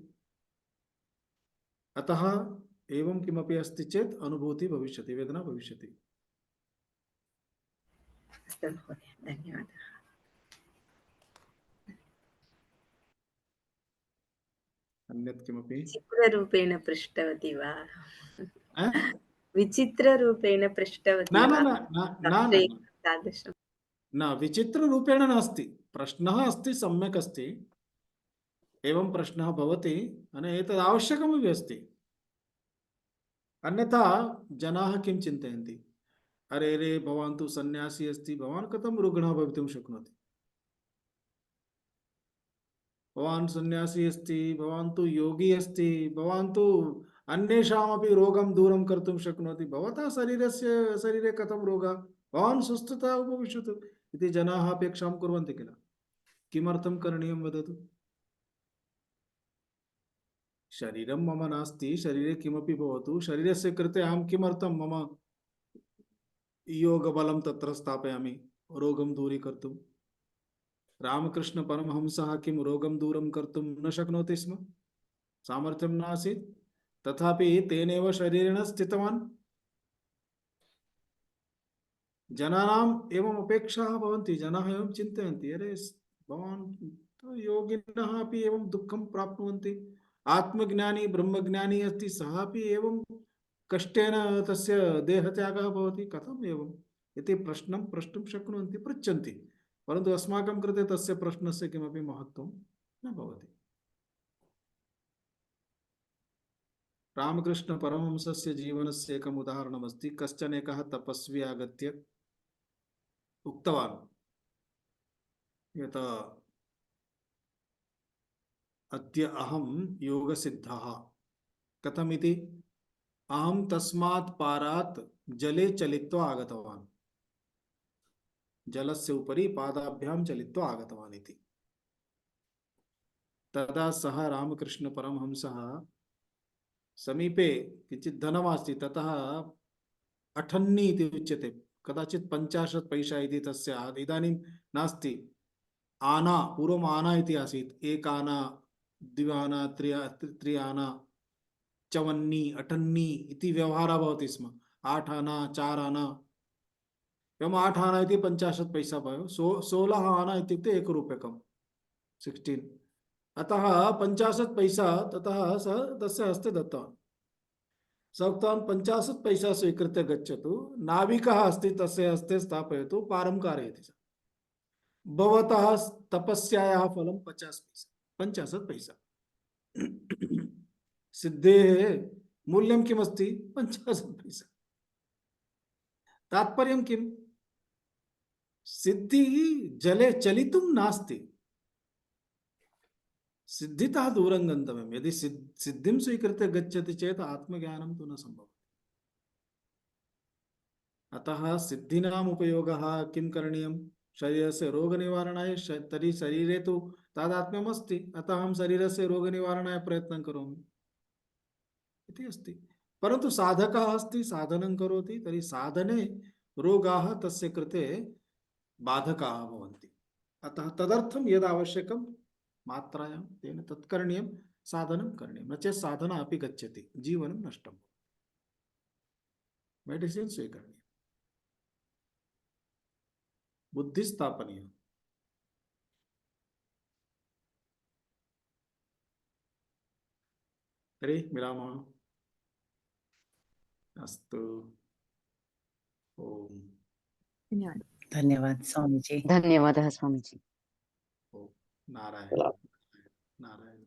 [SPEAKER 1] अतः एवं किमपि अस्ति चेत् अनुभूति भविष्यति वेदना भविष्यति
[SPEAKER 3] अस्तु महोदय धन्यवादः
[SPEAKER 1] अन्यत् किमपि
[SPEAKER 3] विचित्ररूपेण पृष्टवती वा
[SPEAKER 1] अ?
[SPEAKER 3] विचित्ररूपेण पृष्टवती
[SPEAKER 1] न
[SPEAKER 3] वा
[SPEAKER 1] न न न न
[SPEAKER 3] संशयं
[SPEAKER 1] न
[SPEAKER 3] तादृशं
[SPEAKER 1] न विचित्ररूपेण नास्ति प्रश्नः अस्ति सम्यक् अस्ति एवं प्रश्नः भवति एतद् आवश्यकमपि अस्ति अन्यथा जनाः किं चिन्तयन्ति अरे रे भवान् तु सन्यासी अस्ति भवान् कथं रुग्णः भवितुं शक्नोति भवान् सन्यासी अस्ति भवान् तु योगी अस्ति भवान् तु अन्येषामपि रोगं दूरं कर्तुं शक्नोति भवतः शरीरे कथं रोगः भवान् स्वस्थतः उपविशतु इति जनाः अपेक्षां कुर्वन्ति किल किमर्थं करणीयं वदतु शरीरं मम नास्ति शरीरे किमपि भवतु शरीरस्य कृते अहं किमर्थं मम योगबलं तत्र स्थापयामि रोगं दूरीकर्तुं रामकृष्ण परमहंसः किं रोगं दूरं कर्तुं न शक्नोति स्म सामर्थ्यं नासीत् तथापि तेनैव शरीरेण स्थितवान् जनानाम् एवम् अपेक्षाः भवन्ति जनाः एवं चिन्तयन्ति अरे भवान् तो योगिनः अपि एवं दुःखं प्राप्नुवन्ति आत्मज्ञानी ब्रह्मज्ञानी अस्ति सः अपि एवं कष्टेन तस्य देहत्यागः भवति कथम् एवम् इति प्रश्नं प्रष्टुं शक्नुवन्ति पृच्छन्ति परन्तु अस्माकं कृते तस्य प्रश्नस्य किमपि महत्त्वं न भवति रामकृष्ण परमहंसस्य जीवनस्य एकम् उदाहरणमस्ति कश्चन एकः तपस्वी आगत्य उक्तवान् यत् अद्य अहं योगसिद्धः कथमिति अहं तस्मात् पारात् जले चलित्वा आगतवान् जलस्य उपरि पादाभ्यां चलित्वा आगतवान् इति तदा सः रामकृष्ण परमहंसः समीपे किञ्चित् धनमास्ति ततः अठन्नी इति उच्यते कदाचित् 50 पैसा इति तस्य इदानीं नास्ति आना पूर्वम् आना इति आसीत् एक आना द्विआना त्रि आना चवन्नी अठन्नी इति व्यवहारः भवति स्म 8 आना 4 आना एवं 8 आना इति 50 पैसा भवति 16 आना इत्युक्ते 1 रूप्यकं 16 अतः 50 पैसा ततः सः तस्य हस्ते दत्तवान् सः उक्तवान् 50 पैसा स्वीकृत्य गच्छतु नाविकः अस्ति तस्य हस्ते स्थापयतु पारं कारयति सः भवतः तपस्यायाः फलं 50 पैसा सिद्धेः मूल्यं किमस्ति 50 पैसा तात्पर्यं किं सिद्धिः जले चलितुं नास्ति सिद्धितः दूरं गन्तव्यं यदि सिद्धिं स्वीकृत्य गच्छति चेत् आत्मज्ञानं तु न सम्भवति अतः सिद्धिनाम् उपयोगः किं करणीयं शरीरस्य रोगनिवारणाय तर्हि शरीरे तु तादात्म्यम् अस्ति अतः अहं शरीरस्य रोगनिवारणाय प्रयत्नं करोमि इति अस्ति परन्तु साधकः अस्ति साधनं करोति तर्हि साधने रोगाः तस्य कृते बाधकाः भवन्ति अतः तदर्थं यद् आवश्यकं मात्रायां तेन तत् करणीयं साधनं करणीयं न चेत् साधना अपि गच्छति जीवनं नष्टं मेडिसिन् स्वीकरणीयं बुद्धि स्थापनीया तर्हि मिलामः अस्तु ओम
[SPEAKER 4] धन्यवाद
[SPEAKER 8] धन्यवाद स्वामीजी।
[SPEAKER 6] धन्यवादः स्वामीजी।
[SPEAKER 1] ओम नारायण
[SPEAKER 5] चला।
[SPEAKER 1] नारायण।